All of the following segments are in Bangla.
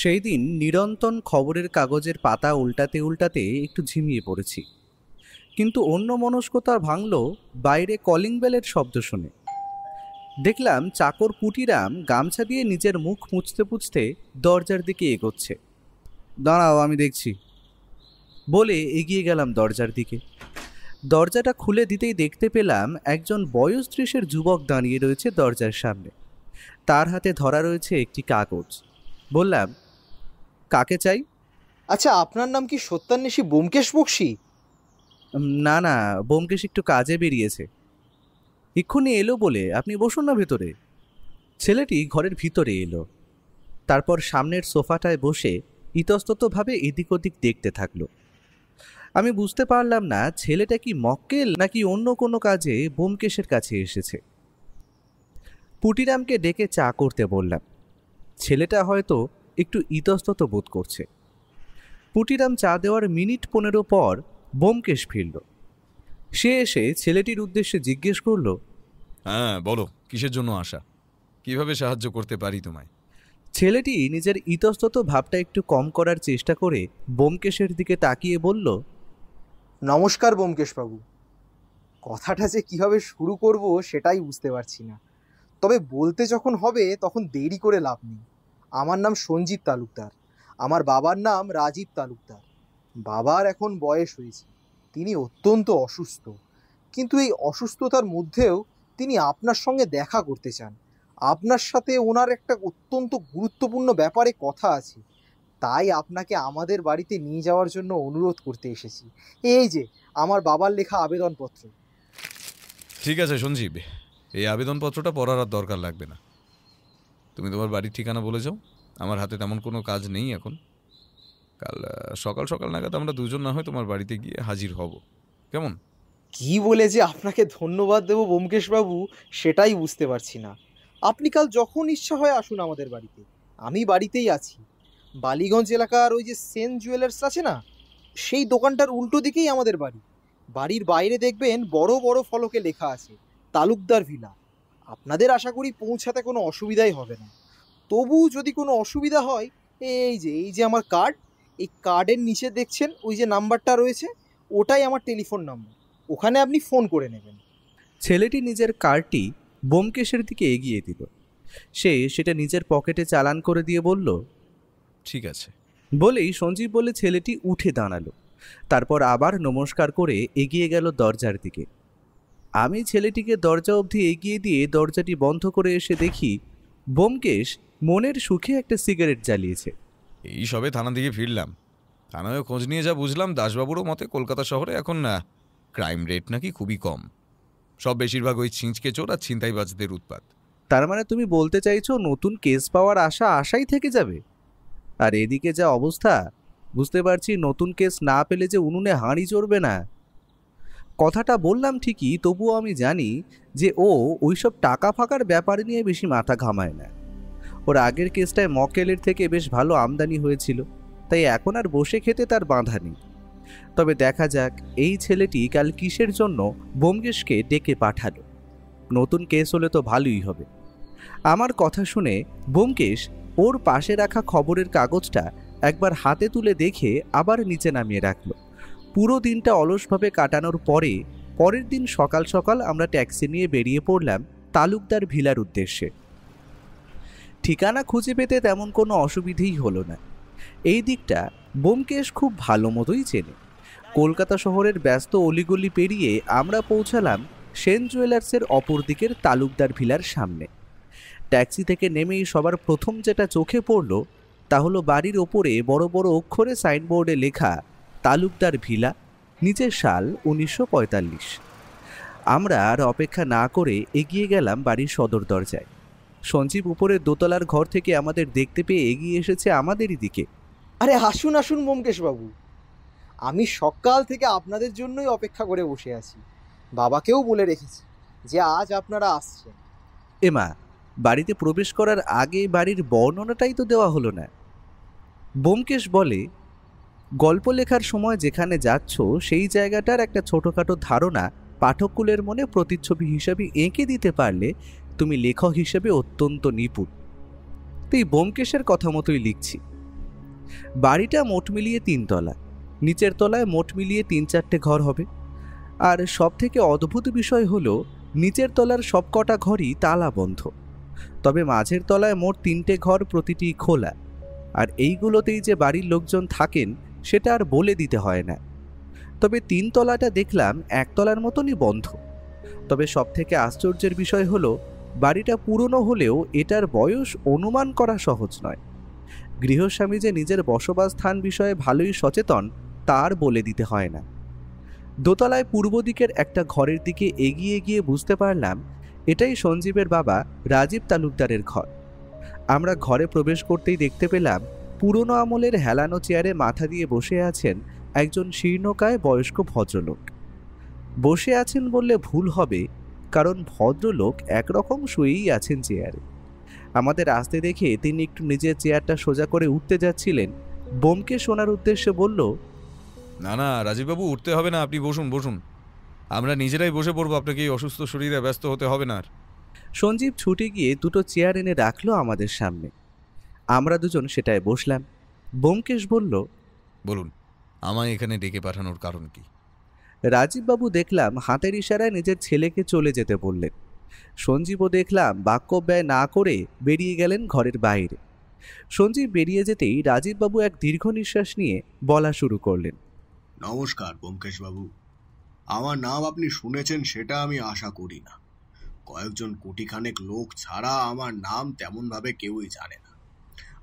সেই দিন নিরন্তন খবরের কাগজের পাতা উল্টাতে উল্টাতে একটু ঝিমিয়ে পড়েছি, কিন্তু অন্য মনস্কতা ভাঙল বাইরে কলিং বেলের শব্দ শুনে। দেখলাম চাকর পুটিরাম গামছা দিয়ে নিজের মুখ মুছতে মুছতে দরজার দিকে এগোচ্ছে। দাঁড়াও, আমি দেখছি বলে এগিয়ে গেলাম দরজার দিকে। দরজাটা খুলে দিতেই দেখতে পেলাম একজন বয়স 30-এর যুবক দাঁড়িয়ে রয়েছে দরজার সামনে। তার হাতে ধরা রয়েছে একটি কাগজ। বললাম, কাকে চাই? আচ্ছা, আপনার নাম কি সত্যান্বেষী ব্যোমকেশ বক্সী? না না, ব্যোমকেশ একটু কাজে বেরিয়েছে, এক্ষুনি এলো বলে। আপনি বসুন না ভেতরে। ছেলেটি ঘরের ভিতরে এলো, তারপর সামনের সোফাটায় বসে ইতস্ততভাবে এদিক ওদিক দেখতে থাকলো। আমি বুঝতে পারলাম না ছেলেটা কি মক্কেল নাকি অন্য কোনো কাজে ব্যোমকেশের কাছে এসেছে। পুটিরামকে ডেকে চা করতে বললাম। ছেলেটা হয়তো একটু ইতস্তত বোধ করছে। পুটিরাম চা দেওয়ার মিনিট 15 পর ব্যোমকেশ ফিরল। সে এসে ছেলেটির উদ্দেশ্যে জিজ্ঞেস করল, হ্যাঁ বলো, কিসের জন্য আসা? কিভাবে সাহায্য করতে পারি তোমায়? ছেলেটি নিজের ইতস্তত ভাবটা একটু কম করার চেষ্টা করে ব্যোমকেশের দিকে তাকিয়ে বলল, নমস্কার ব্যোমকেশবাবু। কথাটা যে কিভাবে শুরু করব সেটাই বুঝতে পারছি না, তবে বলতে যখন হবে তখন দেরি করে লাভ নেই। আমার নাম সঞ্জিত তালুকদার, আমার বাবার নাম রাজীব তালুকদার। বাবার এখন বয়স হয়েছে, তিনি অত্যন্ত অসুস্থ, কিন্তু এই অসুস্থতার মধ্যেও তিনি আপনার সঙ্গে দেখা করতে চান। আপনার সাথে ওনার একটা অত্যন্ত গুরুত্বপূর্ণ ব্যাপারে কথা আছে, তাই আপনাকে আমাদের বাড়িতে নিয়ে যাওয়ার জন্য অনুরোধ করতে এসেছি। এই যে আমার বাবার লেখা আবেদনপত্র। ঠিক আছে সঞ্জীব, এই আবেদনপত্রটা পড়ার আর দরকার লাগবে না। তুমি তোমার বাড়ির ঠিকানা বলে যাও। আমার হাতে তেমন কোনো কাজ নেই এখন। কাল সকাল সকাল নাগাদ আমরা দুজন না হয় তোমার বাড়িতে গিয়ে হাজির হব, কেমন? কি বলে যে আপনাকে ধন্যবাদ দেব ব্যোমকেশবাবু সেটাই বুঝতে পারছি না। আপনি কাল যখন ইচ্ছা হয় আসুন আমাদের বাড়িতে, আমি বাড়িতেই আছি। বালিগঞ্জ এলাকার ওই যে সেন জুয়েলার্স আছে না, সেই দোকানটার উল্টো দিকেই আমাদের বাড়ি। বাড়ির বাইরে দেখবেন বড় বড় ফলকে লেখা আছে তালুকদার ভিলা। আপনাদের আশা করি পৌঁছাতে কোনো অসুবিধাই হবে না। তবু যদি কোনো অসুবিধা হয়, এই যে আমার কার্ড, এই কার্ডের নিচে দেখছেন ওই যে নাম্বারটা রয়েছে, ওটাই আমার টেলিফোন নাম্বার। ওখানে আপনি ফোন করে নেবেন। ছেলেটি নিজের কার্ডটি ব্যোমকেশের দিকে এগিয়ে দিল। সে সেটা নিজের পকেটে চালান করে দিয়ে বলল, ঠিক আছে। বলেই সঞ্জীব বলে ছেলেটি উঠে দাঁড়ালো। তারপর আবার নমস্কার করে এগিয়ে গেল দরজার দিকে। আমি ছেলেটিকে দরজা অবধি এগিয়ে দিয়ে দরজাটি বন্ধ করে এসে দেখি ব্যোমকেশ মনের সুখে একটা সিগারেট জ্বালিয়েছে। এই সবে থানা থেকে ফিরলাম। থানায় খোঁজ নিয়ে যা বুঝলাম, দাসবাবুরও মতে কলকাতা শহরে এখন না ক্রাইম রেট নাকি খুবই কম। সব বেশিরভাগ ওই ছিঁচকে চোর আর ছিনতাইবাজদের উৎপাত। তার মানে তুমি বলতে চাইছো নতুন কেস পাওয়ার আশাই থেকে যাবে? আর এদিকে যা অবস্থা, বুঝতে পারছি নতুন কেস না পেলে যে উনুনে হাঁড়ি চড়বে না। কথাটা বললাম ঠিকই, তবুও আমি জানি যে ও ওইসব টাকা ফাঁকার ব্যাপার নিয়ে বেশি মাথা ঘামায় না। ওর আগের কেসটায় মক্কেলের থেকে বেশ ভালো আমদানি হয়েছিল, তাই এখন আর বসে খেতে তার বাঁধা নেই। তবে দেখা যাক এই ছেলেটি কাল কিসের জন্য ব্যোমকেশকে ডেকে পাঠালো। নতুন কেস হলে তো ভালোই হবে। আমার কথা শুনে ব্যোমকেশ ওর পাশে রাখা খবরের কাগজটা একবার হাতে তুলে দেখে আবার নিচে নামিয়ে রাখল। পুরো দিনটা অলসভাবে কাটানোর পরের দিন সকাল সকাল আমরা ট্যাক্সি নিয়ে বেরিয়ে পড়লাম তালুকদার ভিলার উদ্দেশ্যে। ঠিকানা খুঁজে পেতে তেমন কোনো অসুবিধেই হলো না। এই দিকটা ব্যোমকেশ খুব ভালো মতোই চেনে। কলকাতা শহরের ব্যস্ত অলিগলি পেরিয়ে আমরা পৌঁছালাম সেন জুয়েলার্সের অপর দিকের তালুকদার ভিলার সামনে। ট্যাক্সি থেকে নেমেই সবার প্রথম যেটা চোখে পড়ল তা হলো বাড়ির ওপরে বড় বড় অক্ষরে সাইনবোর্ডে লেখা তালুকদার ভিলা, নিচের সাল 1945। আমরা আর অপেক্ষা না করে এগিয়ে গেলাম বাড়ির সদর দরজায়। সঞ্জীব উপরের দোতলার ঘর থেকে আমাদের দেখতে পেয়ে এগিয়ে এসেছে আমাদেরই দিকে। আরে আসুন আসুন ব্যোমকেশবাবু, আমি সকাল থেকে আপনাদের জন্যই অপেক্ষা করে বসে আছি। বাবাকেও বলে রেখেছি যে আজ আপনারা আসছেন। এমা, বাড়িতে প্রবেশ করার আগে বাড়ির বর্ণনাটাই তো দেওয়া হলো না। ব্যোমকেশ বলে, গল্প লেখার সময় যেখানে যাচ্ছ সেই জায়গাটার একটা ছোটোখাটো ধারণা পাঠককুলের মনে প্রতিচ্ছবি হিসাবে এঁকে দিতে পারলে তুমি লেখক হিসেবে অত্যন্ত নিপুণ। তো এই ব্যোমকেশের কথা মতোই লিখছি। বাড়িটা মোট মিলিয়ে 3 তলা, নিচের তলায় মোট মিলিয়ে 3-4টে ঘর হবে। আর সব থেকে অদ্ভুত বিষয় হলো নিচের তলার সব কটা ঘরই তালা বন্ধ, তবে মাঝের তলায় মোট 3টে ঘর, প্রতিটি খোলা। আর এইগুলোতেই যে বাড়ির লোকজন থাকেন সেটা আর বলে দিতে হয় না। তবে 3 তলাটা দেখলাম 1 তলার মতনই বন্ধ। তবে সব থেকে আশ্চর্যের বিষয় হলো বাড়িটা পুরনো হলেও এটার বয়স অনুমান করা সহজ নয়। গৃহস্বামী যে নিজের বসবাস স্থান বিষয়ে ভালোই সচেতন তার বলে দিতে হয় না। দোতলায় পূর্ব দিকের একটা ঘরের দিকে এগিয়ে গিয়ে বুঝতে পারলাম এটাই সঞ্জীবের বাবা রাজীব তালুকদারের ঘর। আমরা ঘরে প্রবেশ করতেই দেখতে পেলাম পুরনো আমলের হেলানো চেয়ারে মাথা দিয়ে বসে আছেন একজন শীর্ণকায় বয়স্ক ভদ্রলোক। বসে আছেন বললে ভুল হবে, কারণ ভদ্রলোক একরকম শুয়েই আছেন চেয়ারে। আমাদের আসতে দেখে তিনি একটু নিজের চেয়ারটা সোজা করে উঠতে যাচ্ছিলেন। বোমকে শোনার উদ্দেশ্যে বলল, না না রাজীববাবু, উঠতে হবে না, আপনি বসুন বসুন, আমরা নিজেরাই বসে পড়বো, আপনাকে এই অসুস্থ শরীরে ব্যস্ত হতে হবে না আর। সঞ্জীব ছুটে গিয়ে 2টো চেয়ার এনে রাখলো আমাদের সামনে। আমরা দুজন সেটায় বসলাম। বোমকেশ বলল, বলুন, আমায় এখানে ডেকে পাঠানোর কারণ কি? রাজীববাবু দেখলাম হাতের ইশারায় নিজের ছেলেকে চলে যেতে বললেন। সঞ্জীবও দেখলাম বাক্য ব্যয় না করে বেরিয়ে গেলেন ঘরের বাইরে। সঞ্জীব বেরিয়ে যেতেই রাজীববাবু এক দীর্ঘ নিঃশ্বাস নিয়ে বলা শুরু করলেন, নমস্কার ব্যোমকেশ বাবু। আমার নাম আপনি শুনেছেন সেটা আমি আশা করি না। কয়েকজন কোটিখানেক লোক ছাড়া আমার নাম তেমনভাবে কেউই জানে না।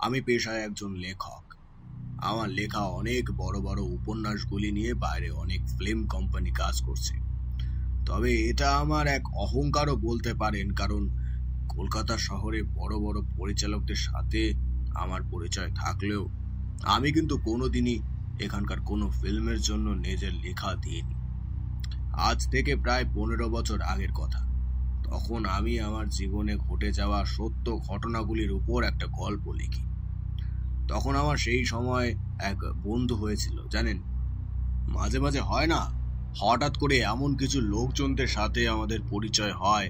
আমি পেশায় একজন লেখক। আমার লেখা অনেক বড় বড় উপন্যাসগুলি নিয়ে বাইরে অনেক ফিল্ম কোম্পানি কাজ করছে। তবে এটা আমার এক অহংকারও বলতে পারেন, কারণ কলকাতা শহরে বড় বড় পরিচালকদের সাথে আমার পরিচয় থাকলেও আমি কিন্তু কোনোদিনই এখানকার কোনো ফিল্মের জন্য নিজের লেখা দিইনি। আজ থেকে প্রায় 15 বছর আগের কথা। তখন আমি আমার জীবনে ঘটে যাওয়া সত্য ঘটনাগুলির উপর একটা গল্প লিখি। তখন আমার সেই সময় এক বন্ধু হয়েছিল, জানেন। মাঝে মাঝে হয় না, হঠাৎ করে এমন কিছু লোকজনদের সাথে আমাদের পরিচয় হয়,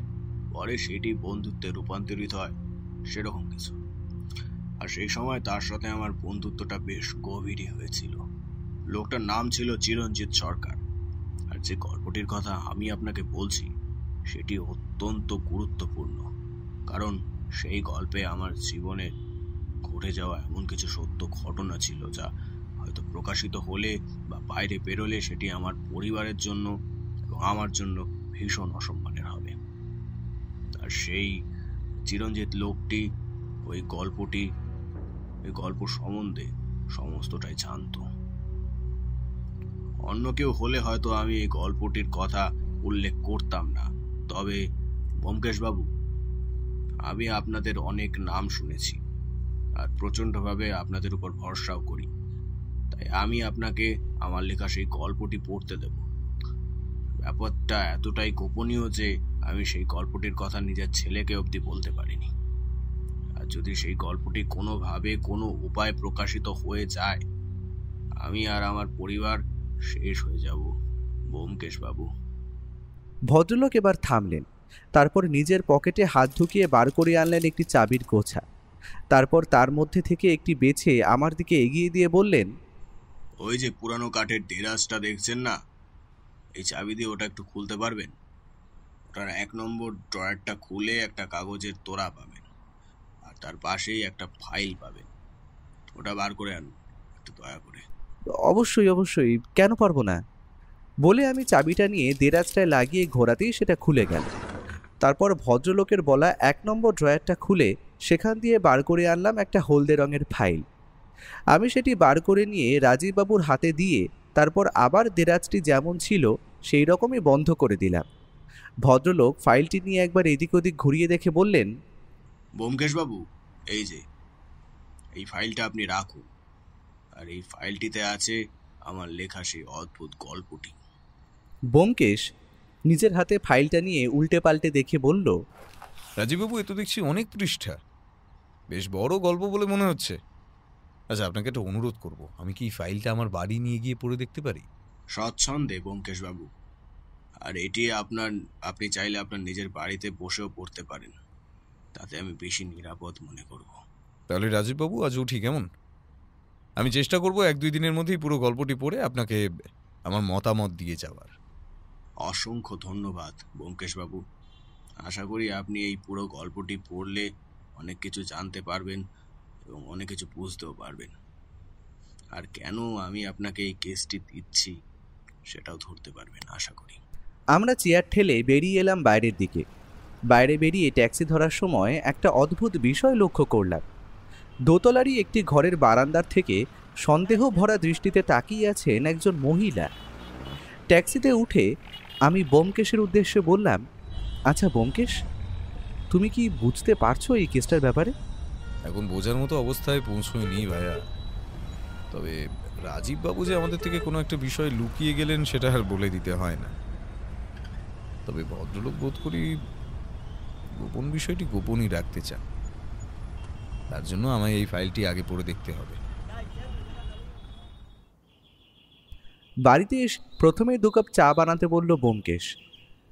পরে সেটি বন্ধুত্বে রূপান্তরিত হয়, সেরকম কিছু। আর সেই সময় তার সাথে আমার বন্ধুত্বটা বেশ গভীরই হয়েছিল। লোকটার নাম ছিল চিরঞ্জিত সরকার। আর যে গল্পটির কথা আমি আপনাকে বলছি সেটি অত্যন্ত গুরুত্বপূর্ণ, কারণ সেই গল্পে আমার জীবনে ঘটে যাওয়া এমন কিছু সত্য ঘটনা ছিল যা হয়তো প্রকাশিত হলে বা বাইরে বেরোলে সেটি আমার পরিবারের জন্য এবং আমার জন্য ভীষণ অসম্মানের হবে। আর সেই চিরঞ্জিত লোকটি ওই গল্প সম্বন্ধে সমস্তটাই জানত। অন্য কেউ হলে হয়তো আমি এই গল্পটির কথা উল্লেখ করতাম না। তবে ব্যোমকেশ বাবু, আমি আপনাদের অনেক নাম শুনেছি আর প্রচন্ডভাবে আপনাদের উপর ভরসাও করি। তাই আমি আপনাকে আমার লেখা সেই গল্পটি পড়তে দেব। ব্যাপারটা এতটাই গোপনীয় যে আমি সেই গল্পটির কথা নিজের ছেলেকে অবধি বলতে পারিনি। আর যদি সেই গল্পটি কোনোভাবে কোনো উপায় প্রকাশিত হয়ে যায়, আমি আর আমার পরিবার শেষ হয়ে যাব ব্যোমকেশ বাবু। ভদ্রলোক এবার থামলেন। তারপর নিজের পকেটে হাত ঢুকিয়ে বার করে আনলেন একটি চাবির গোছা। তারপর তার মধ্যে থেকে একটি বেছে আমার দিকে এগিয়ে দিয়ে বললেন, ওই যে পুরানো কাঠের দেরাজটা দেখছেন না, এই চাবি দিয়ে ওটা একটু খুলতে পারবেন? ওটার 1 নম্বর ড্রয়ারটা খুলে একটা কাগজের তোড়া পাবেন, আর তার পাশেই একটা ফাইল পাবেন। ওটা বার করে আনুন একটু দয়া করে। অবশ্যই অবশ্যই, কেন পারবো না, বলে আমি চাবিটা নিয়ে দেরাজটায় লাগিয়ে ঘোরাতেই সেটা খুলে গেল। তারপর ভদ্রলোকের বলা 1 নম্বর ড্রয়ারটা খুলে সেখান দিয়ে বার করে আনলাম একটা হলদে রঙের ফাইল। আমি সেটি বার করে নিয়ে রাজীববাবুর হাতে দিয়ে তারপর আবার দেরাজটি যেমন ছিল সেই রকমই বন্ধ করে দিলাম। ভদ্রলোক ফাইলটি নিয়ে একবার এদিক ওদিক ঘুরিয়ে দেখে বললেন, ব্যোমকেশ বাবু, এই যে এই ফাইলটা আপনি রাখুন। আর এই ফাইলটিতে আছে আমার লেখা সেই অদ্ভুত গল্পটি। ব্যোমকেশ নিজের হাতে ফাইলটা নিয়ে উল্টে পাল্টে দেখে বলল, রাজীববাবু, এ তো দেখছি অনেক পৃষ্ঠা, বেশ বড় গল্প বলে মনে হচ্ছে। আচ্ছা, আপনাকে একটা অনুরোধ করব, আমি কি ফাইলটা আমার বাড়ি নিয়ে গিয়ে পড়ে দেখতে পারি? স্বচ্ছন্দে ব্যোমকেশ বাবু। আর এটি আপনি চাইলে আপনার নিজের বাড়িতে বসেও পড়তে পারেন, তাতে আমি বেশি নিরাপদ মনে করব। তাহলে রাজীববাবু, আজ উঠি কেমন? আমি চেষ্টা করব 1-2 দিনের মধ্যেই পুরো গল্পটি পড়ে আপনাকে আমার মতামত দিয়ে যাওয়ার। অসংখ্য ধন্যবাদ ব্যোমকেশবাবু। আশা করি আপনি এই পুরো গল্পটি পড়লে অনেক কিছু জানতে পারবেন এবং অনেক কিছু বুঝতেও পারবেন। আর কেন আমি আপনাকে এই কেসটি দিচ্ছি সেটাও ধরতে পারবেন আশা করি। আমরা চেয়ার ঠেলে বেরিয়ে এলাম বাইরের দিকে। বাইরে বেরিয়ে ট্যাক্সি ধরার সময় একটা অদ্ভুত বিষয় লক্ষ্য করলাম। দোতলারই একটি ঘরের বারান্দার থেকে সন্দেহ ভরা দৃষ্টিতে তাকিয়ে আছেন একজন মহিলা। ট্যাক্সিতে উঠে আমি ব্যোমকেশের উদ্দেশ্যে বললাম, আচ্ছা ব্যোমকেশ, তুমি কি বুঝতে পারছো এই কেসটার ব্যাপারে? এখন বোঝার মতো অবস্থায় পৌঁছয়নি ভাইয়া, তবে রাজীব বাবু যে আমাদের থেকে কোনো একটা বিষয় লুকিয়ে গেলেন সেটা আর বলে দিতে হয় না। তবে ভদ্রলোক বোধ করি গোপন বিষয়টি গোপনই রাখতে চান। তার জন্য আমায় এই ফাইলটি আগে পড়ে দেখতে হবে। বাড়িতে এসে প্রথমে 2 কাপ চা বানাতে বলল ব্যোমকেশ।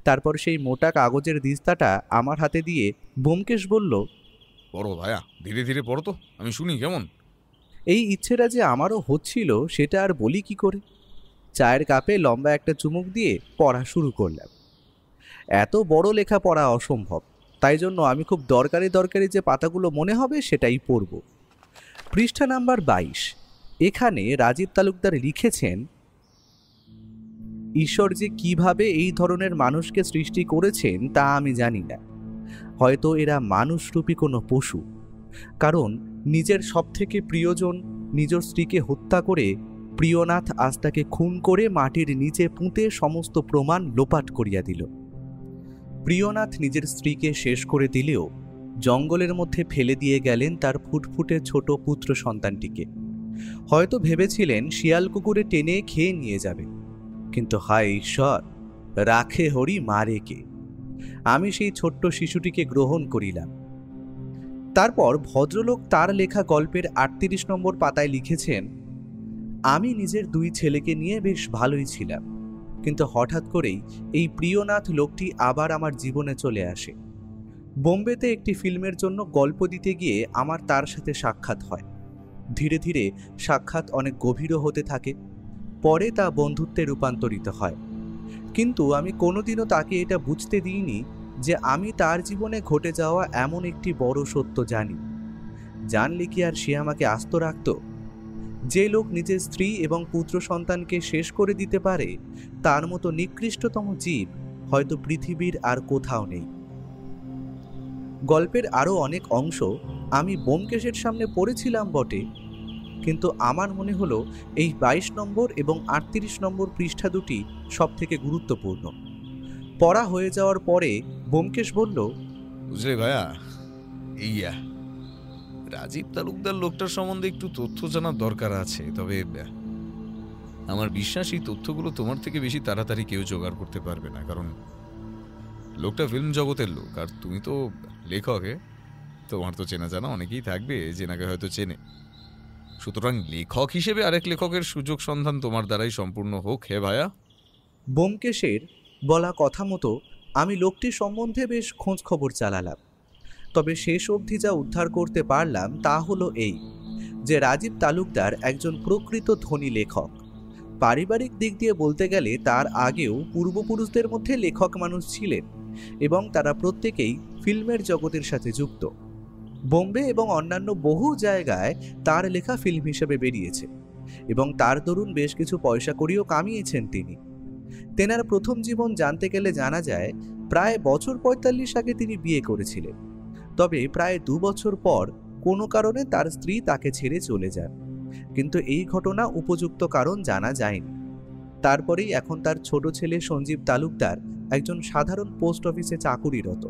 তারপর সেই মোটা কাগজের দিস্তাটা আমার হাতে দিয়ে ব্যোমকেশ বলল, পড়ো ভাইয়া, ধীরে ধীরে পড়ো তো, আমি শুনি কেমন। এই ইচ্ছেটা যে আমারও হচ্ছিল সেটা আর বলি কি করে। চায়ের কাপে লম্বা একটা চুমুক দিয়ে পড়া শুরু করলাম। এত বড় লেখা পড়া অসম্ভব, তাই জন্য আমি খুব দরকারি যে পাতাগুলো মনে হবে সেটাই পড়ব। পৃষ্ঠা নাম্বার 22। এখানে রাজীব তালুকদার লিখেছেন, ঈশ্বর যে কিভাবে এই ধরনের মানুষকে সৃষ্টি করেছেন তা আমি জানি না। হয়তো এরা মানুষরূপী কোনো পশু, কারণ নিজের সবথেকে প্রিয়জন নিজের স্ত্রীকে হত্যা করে প্রিয়নাথ আজ তাকে খুন করে মাটির নিচে পুঁতে সমস্ত প্রমাণ লোপাট করিয়া দিল। প্রিয়নাথ নিজের স্ত্রীকে শেষ করে দিলেও জঙ্গলের মধ্যে ফেলে দিয়ে গেলেন তার ফুটফুটে ছোট পুত্র সন্তানটিকে। হয়তো ভেবেছিলেন শিয়াল কুকুরে টেনে খেয়ে নিয়ে যাবে, কিন্তু হায় ঈশ্বর, রাখে হরি মারে কে। আমি সেই ছোট্ট শিশুটিকে গ্রহণ করিলাম। তারপর ভদ্রলোক তার লেখা গল্পের 38 নম্বর পাতায় লিখেছেন, আমি নিজের 2 ছেলেকে নিয়ে বেশ ভালোই ছিলাম, কিন্তু হঠাৎ করেই এই প্রিয়নাথ লোকটি আবার আমার জীবনে চলে আসে। বোম্বেতে একটি ফিল্মের জন্য গল্প দিতে গিয়ে আমার তার সাথে সাক্ষাৎ হয়। ধীরে ধীরে সাক্ষাৎ অনেক গভীরও হতে থাকে, পরে তা বন্ধুত্বে রূপান্তরিত হয়। কিন্তু আমি কোনোদিনও তাকে এটা বুঝতে দিইনি যে আমি তার জীবনে ঘটে যাওয়া এমন একটি বড় সত্য জানি। জানলে কি আর সে আমাকে আস্ত রাখত? যে লোক নিজের স্ত্রী এবং পুত্র সন্তানকে শেষ করে দিতে পারে, তার মতো নিকৃষ্টতম জীব হয়তো পৃথিবীর আর কোথাও নেই। গল্পের আরও অনেক অংশ আমি ব্যোমকেশের সামনে পড়েছিলাম বটে, কিন্তু আমার মনে হলো এই 22 নম্বর এবং 38 নম্বর পৃষ্ঠা দুটি সব থেকে গুরুত্বপূর্ণ। পড়া হয়ে যাওয়ার পরে ব্যোমকেশ বলল, বুঝলে ভাইয়া, এইয়া রাজীব তালুকদার লোকটার সম্বন্ধে একটু তথ্য জানার দরকার আছে। তবে আমার বিশ্বাস এই তথ্যগুলো তোমার থেকে বেশি তাড়াতাড়ি কেউ জোগাড় করতে পারবে না, কারণ লোকটা ফিল্ম জগতের লোক আর তুমি তো লেখক। তোমার তো চেনা জানা অনেকেই থাকবে যে নাকি হয়তো চেনে। সুতরাং লেখক হিসেবে আরেক লেখকের সুযোগ সন্ধান তোমার দ্বারাই সম্পূর্ণ হোক হে ভাইয়া। ব্যোমকেশের বলা কথা মতো আমি লোকটির সম্বন্ধে বেশ খোঁজ খবর চালালাম। তবে শেষ অবধি যা উদ্ধার করতে পারলাম তা হলো এই যে রাজীব তালুকদার একজন প্রকৃত ধনী লেখক। পারিবারিক দিক দিয়ে বলতে গেলে তার আগেও পূর্বপুরুষদের মধ্যে লেখক মানুষ ছিলেন এবং তারা প্রত্যেকেই ফিল্মের জগতের সাথে যুক্ত। বোম্বে এবং অন্যান্য বহু জায়গায় তার লেখা ফিল্ম হিসেবে বেরিয়েছে এবং তার দরুন বেশ কিছু পয়সা কড়িও কামিয়েছেন তিনি। তেনার প্রথম জীবন জানতে গেলে জানা যায় প্রায় বছর 45 আগে তিনি বিয়ে করেছিলেন। তবে প্রায় 2 বছর পর কোনো কারণে তার স্ত্রী তাকে ছেড়ে চলে যান, কিন্তু এই ঘটনা উপযুক্ত কারণ জানা যায়নি। তারপরেই এখন তার ছোট ছেলে সঞ্জীব তালুকদার একজন সাধারণ পোস্ট অফিসে চাকুরিরত।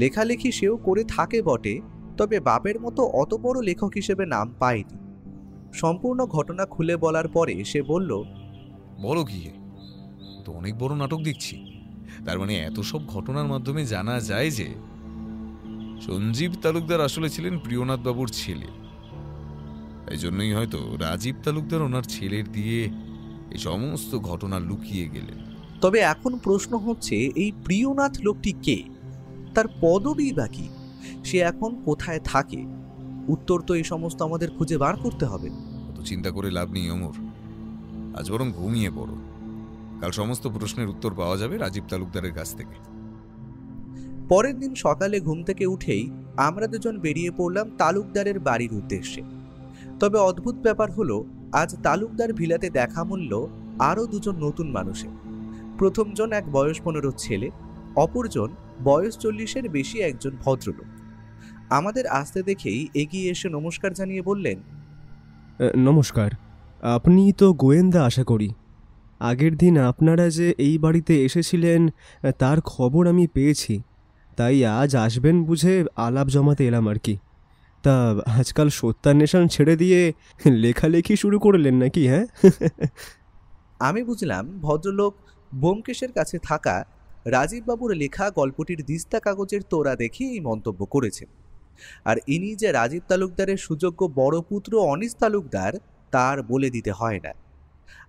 লেখালেখি সেও করে থাকে বটে, তবে বাপের মতো অত বড় লেখক হিসেবে নাম পায়নি। সম্পূর্ণ ঘটনা খুলে বলার পরে সে বলল, বলো কি, তো অনেক বড় নাটক দেখছি। তার মানে এত সব ঘটনার মাধ্যমে জানা যায় যে সঞ্জীব তালুকদার আসলে ছিলেন প্রিয়নাথ বাবুর ছেলে। এই জন্যই হয়তো রাজীব তালুকদার ওনার ছেলের দিয়ে এই সমস্ত ঘটনা লুকিয়ে গেলেন। তবে এখন প্রশ্ন হচ্ছে, এই প্রিয়নাথ লোকটি কে? তার পদবী বা কি? সে এখন কোথায় থাকে? উত্তর তো এই সমস্ত আমাদের খুঁজে বার করতে হবে। তো চিন্তা করে লাভ নেই অমর, আজ বরং ঘুমিয়ে পড়ো। কাল সমস্ত প্রশ্নের উত্তর পাওয়া যাবে রাজীব তালুকদারের কাছ থেকে। পরের দিন সকালে ঘুম থেকে উঠেই আমরা দুজন বেরিয়ে পড়লাম তালুকদারের বাড়ির উদ্দেশ্যে। তবে অদ্ভুত ব্যাপার হলো, আজ তালুকদার ভিলাতে দেখা মূল্য আরও দুজন নতুন মানুষের। প্রথমজন এক বয়স 15 ছেলে, অপরজন বয়স 40-এর বেশি একজন ভদ্রলোক। আমাদের আসতে দেখেই এগিয়ে এসে নমস্কার জানিয়ে বললেন, নমস্কার। আপনি তো গোয়েন্দা আশা করি। আগের দিন আপনারা যে এই বাড়িতে এসেছিলেন তার খবর আমি পেয়েছি, তাই আজ আসবেন বুঝে আলাপ জমাতে এলাম আর কি। তা আজকাল সত্যান্বেষণ ছেড়ে দিয়ে লেখালেখি শুরু করলেন নাকি? হ্যাঁ। আমি বুঝলাম ভদ্রলোক ব্যোমকেশের কাছে থাকা রাজীববাবুর লেখা গল্পটির দিস্তা কাগজের তোড়া দেখে এই মন্তব্য করেছেন। আর ইনি যে রাজীব তালুকদারের সুযোগ্য বড় পুত্র অনিশ তালুকদার তার বলে দিতে হয় না।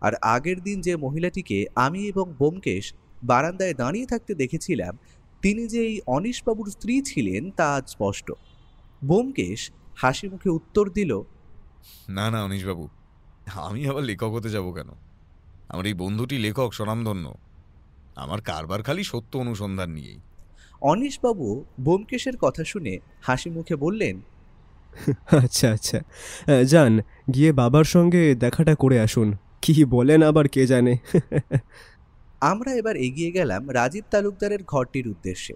আর আগের দিন যে মহিলাটিকে আমি এবং ব্যোমকেশ বারান্দায় দাঁড়িয়ে থাকতে দেখেছিলাম, তিনি যে এই অনিশবাবুর স্ত্রী ছিলেন তা আজ স্পষ্ট। ব্যোমকেশ হাসি মুখে উত্তর দিল, না না অনিশবাবু, আমি আবার লেখক হতে যাব কেন? আমার এই বন্ধুটি লেখক স্বনামধন্য। আমার কারবার খালি সত্য অনুসন্ধান নিয়েই। অনিশবাবু ব্যোমকেশের কথা শুনে হাসি মুখে বললেন, আচ্ছা আচ্ছা, যান গিয়ে বাবার সঙ্গে দেখাটা করে আসুন। কি বলেন আবার কে জানে। আমরা এবার এগিয়ে গেলাম রাজীব তালুকদারের ঘরটির উদ্দেশ্যে।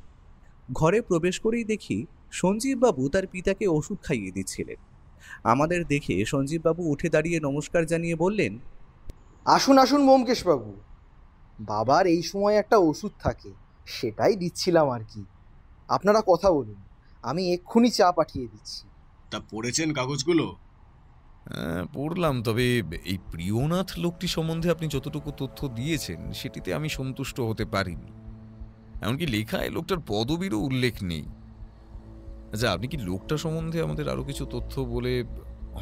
ঘরে প্রবেশ করেই দেখি সঞ্জীববাবু তার পিতাকে ওষুধ খাইয়ে দিচ্ছিলেন। আমাদের দেখে সঞ্জীববাবু উঠে দাঁড়িয়ে নমস্কার জানিয়ে বললেন, আসুন আসুন ব্যোমকেশবাবু, বাবার এই সময় একটা ওষুধ থাকে, সেটাই দিচ্ছিলাম আর কি। আপনারা কথা বলুন, আমি এক্ষুনি চা পাঠিয়ে দিচ্ছি। তা পড়েছেন কাগজগুলো? পড়লাম, তবে এই প্রিয়নাথ লোকটি সম্বন্ধে আপনি যতটুকু তথ্য দিয়েছেন সেটিতে আমি সন্তুষ্ট হতে পারিনি। এমনকি লেখায় লোকটার পদবীরও উল্লেখ নেই। আচ্ছা, আপনি কি লোকটা সম্বন্ধে আমাদের আরো কিছু তথ্য বলে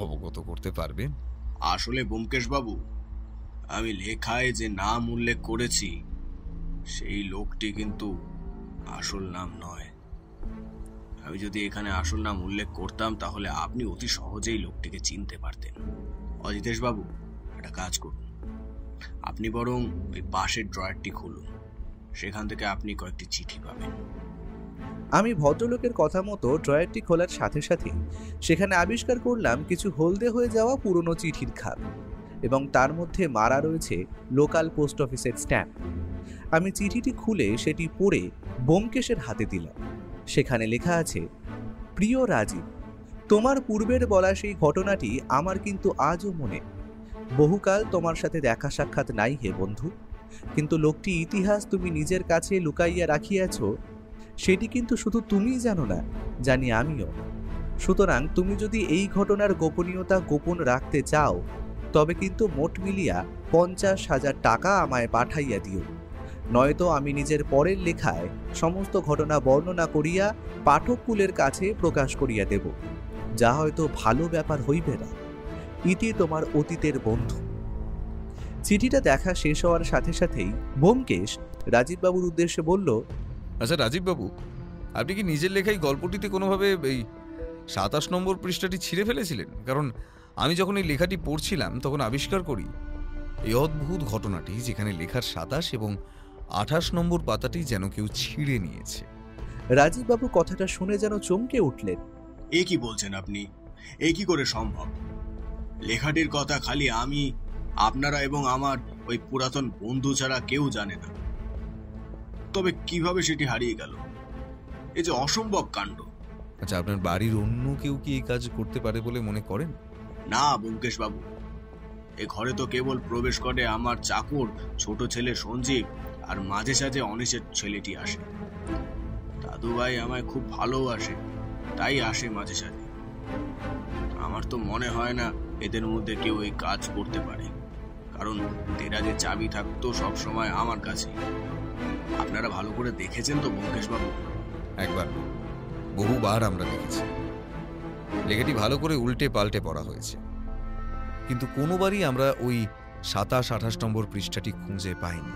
অবগত করতে পারবেন? আসলে ব্যোমকেশবাবু, আমি লেখায় যে নাম উল্লেখ করেছি সেই লোকটি কিন্তু আসল নাম নয়। আমি যদি এখানে আসল নাম উল্লেখ করতাম তাহলে আপনি অতি সহজেই লোকটিকে চিনতে পারতেন। অজিতেশ বাবু, একটা কাজ করুন, আপনি বরং ওই পাশের ড্রয়ারটি খুলুন, সেখান থেকে আপনি কয়েকটি চিঠি পাবেন। আমি ভদ্রলোকের কথা মতো ড্রয়ারটি খোলার সাথে সাথে সেখানে আবিষ্কার করলাম কিছু হলদে হয়ে যাওয়া পুরনো চিঠির খাপ, এবং তার মধ্যে মারা রয়েছে লোকাল পোস্ট অফিসের স্ট্যাম্প। আমি চিঠিটি খুলে সেটি পড়ে ব্যোমকেশের হাতে দিলাম। সেখানে লেখা আছে, প্রিয় রাজীব, তোমার পূর্বের বলা সেই ঘটনাটি আমার কিন্তু আজও মনে। বহুকাল তোমার সাথে দেখা সাক্ষাৎ নাই হে বন্ধু, কিন্তু লোকটি ইতিহাস তুমি নিজের কাছে লুকাইয়া রাখিয়াছ, সেটি কিন্তু শুধু তুমিই জানো না, জানি আমিও। সুতরাং তুমি যদি এই ঘটনার গোপনীয়তা গোপন রাখতে চাও, তবে কিন্তু মোট মিলিয়া 50,000 টাকা আমায় পাঠাইয়া দিও, নয়তো আমি নিজের পরের লেখায় সমস্ত ঘটনা বর্ণনা করিয়া পাঠককুলের কাছে প্রকাশ করিয়া দেব, যা হয়তো ভালো ব্যাপার হইবে না। ইতি তোমার অতীতের বন্ধু। চিঠিটা দেখা শেষ হওয়ার সাথে সাথেই ব্যোমকেশ রাজীববাবুর উদ্দেশ্যে বলল, আচ্ছা রাজীববাবু, আপনি কি নিজের লেখাই গল্পটিতে কোনোভাবে এই 27 নম্বর পৃষ্ঠাটি ছিঁড়ে ফেলেছিলেন? কারণ আমি যখন এই লেখাটি পড়ছিলাম তখন আবিষ্কার করি এই অদ্ভুত ঘটনাটি, যেখানে লেখার 27 এবং 28 নম্বর পাতাটি যেন কেউ ছিঁড়ে নিয়েছে। রাজীববাবু কথাটা শুনে যেন চমকে উঠলেন। এ কি বলছেন আপনি? এ কি করে সম্ভব? লেখাটির কথা খালি আমি, আপনারা এবং আমার ওই পুরাতন বন্ধু ছাড়া কেউ জানে না। তবে কিভাবে সেটি হারিয়ে গেল? এ যে অসম্ভব কাণ্ড। আচ্ছা, আপনার বাড়ির অন্য কেউ কি এই কাজ করতে পারে বলে মনে করেন? না ব্যোমকেশ বাবু, এ ঘরে তো কেবল প্রবেশ করে আমার চাকর ছোট ছেলে সঞ্জীব, আর মাঝে সাঝে অনিশের ছেলেটি আসে। দাদু ভাই আমায় খুব ভালোবাসে, তাই আসে মাঝে সাঝে। আমার তো মনে হয় না এদের মধ্যে কেউ এই কাজ করতে পারে, কারণ দেরাজের চাবি থাকতো সবসময় আমার কাছে। আপনারা ভালো করে দেখেছেন তো ব্যোমকেশ বাবু? একবার, বহুবার আমরা দেখেছি। লেখাটি ভালো করে উল্টে পাল্টে পড়া হয়েছে, কিন্তু কোনোবারই আমরা ওই 27-28 নম্বর পৃষ্ঠাটি খুঁজে পাইনি।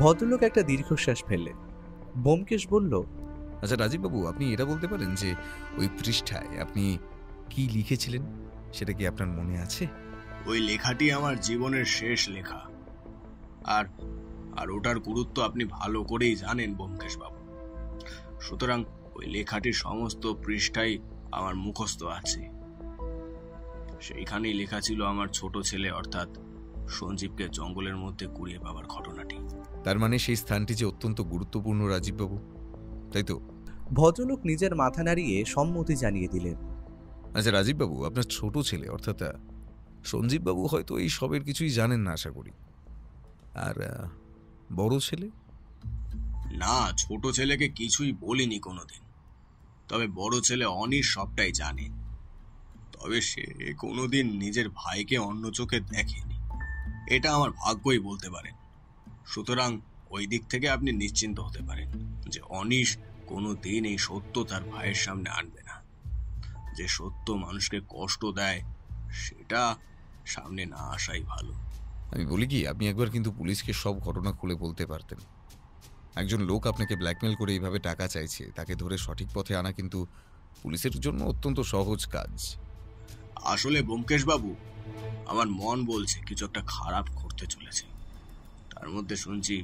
ভদ্রলোক একটা দীর্ঘশ্বাস ফেললেন। ব্যোমকেশ বলল, আচ্ছা রাজীববাবু, আপনি এটা বলতে পারেন যে ওই পৃষ্ঠায় আপনি কি লিখেছিলেন, সেটা কি আপনার মনে আছে? ওই লেখাটি আমার জীবনের শেষ লেখা। আর আর ওটার গুরুত্ব আপনি ভালো করেই জানেন ব্যোমকেশ বাবু। সুতরাং ওই লেখাটির সমস্ত পৃষ্ঠাই আমার মুখস্থ আছে। সেইখানেই লেখা ছিল আমার ছোট ছেলে অর্থাৎ সঞ্জীবকে জঙ্গলের মধ্যে কুড়িয়ে পাওয়ার ঘটনাটি। তার মানে সেই স্থানটি যে অত্যন্ত গুরুত্বপূর্ণ রাজীববাবু, তাই তো? ভদ্রলোক নিজের মাথা নাড়িয়ে সম্মতি জানিয়ে দিলেন। আচ্ছা রাজীববাবু, আপনার ছোট ছেলে অর্থাৎ সঞ্জীববাবু হয়তো এই সবের কিছুই জানেন না আশা করি। আর বড় ছেলে? না, ছোট ছেলেকে কিছুই বলিনি কোনোদিন। তবে বড় ছেলে অনিশ সবটাই জানে। তবে সে কোনোদিন নিজের ভাইকে অন্য চোখে দেখেনি। এটা আমার ভাগ্যই বলতে পারেন। সুতরাং ওই দিক থেকে আপনি নিশ্চিন্ত হতে পারেন যে অনিশ কোনোদিন এই সত্য তার ভাইয়ের সামনে আনবে না। যে সত্য মানুষকে কষ্ট দেয় সেটা সামনে না আসাই ভালো। আমি বলি কি, আপনি একবার কিন্তু পুলিশকে সব ঘটনা খুলে বলতে পারতেন। একজন লোক আপনাকে ব্ল্যাকমেল করে এইভাবে টাকা চাইছে, তাকে ধরে সঠিক পথে আনা কিন্তু পুলিশের জন্য অত্যন্ত সহজ কাজ। আসলে ব্যোমকেশ বাবু, আমার মন বলছে কিছু একটা খারাপ করতে চলেছে। তার মধ্যে শুনছি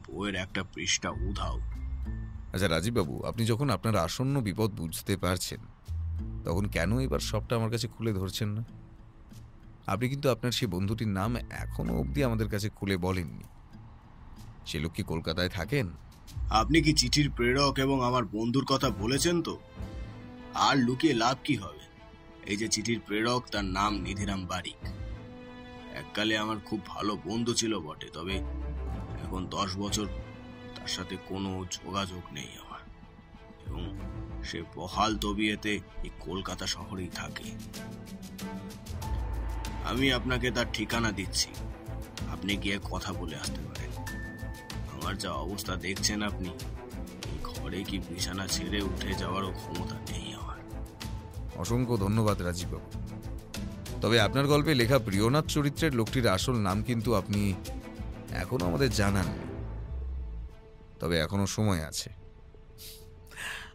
বইয়ের একটা পৃষ্ঠা উধাও। আচ্ছা রাজীববাবু, আপনি যখন আপনার আসন্ন বিপদ বুঝতে পারছেন, তখন কেন এবার সবটা আমার কাছে খুলে ধরছেন না? আপনি কিন্তু আপনার সেই বন্ধুটির নাম এখনো অবধি আমাদের কাছে খুলে বলেননি। সে লোক কি কলকাতায় থাকেন? আপনি কি চিঠির প্রেরক এবং আমার বন্ধুর কথা বলেছেন তো? আর লুকিয়ে লাভ কি হবে? এই যে চিঠির প্রেরক, তার নাম নিধিরাম বারিক। এককালে আমার খুব ভালো বন্ধু ছিল বটে, তবে এখন 10 বছর তার সাথে কোনো যোগাযোগ নেই আমার। এবং সে বহাল তবিয়েতে এই কলকাতা শহরেই থাকে। আমি আপনাকে তার ঠিকানা দিচ্ছি, আপনি গিয়ে কথা বলে আসতে পারেন। আমার যা অবস্থা দেখছেন আপনি, এই ঘরে কি বিছানা ছেড়ে উঠে যাওয়ারও ক্ষমতা নেই আমার। অসংখ্য ধন্যবাদ রাজীববাবু। তবে আপনার গল্পে লেখা প্রিয়নাথ চরিত্রের লোকটির আসল নাম কিন্তু আপনি এখনো আমাদের জানাননি। তবে এখনো সময় আছে।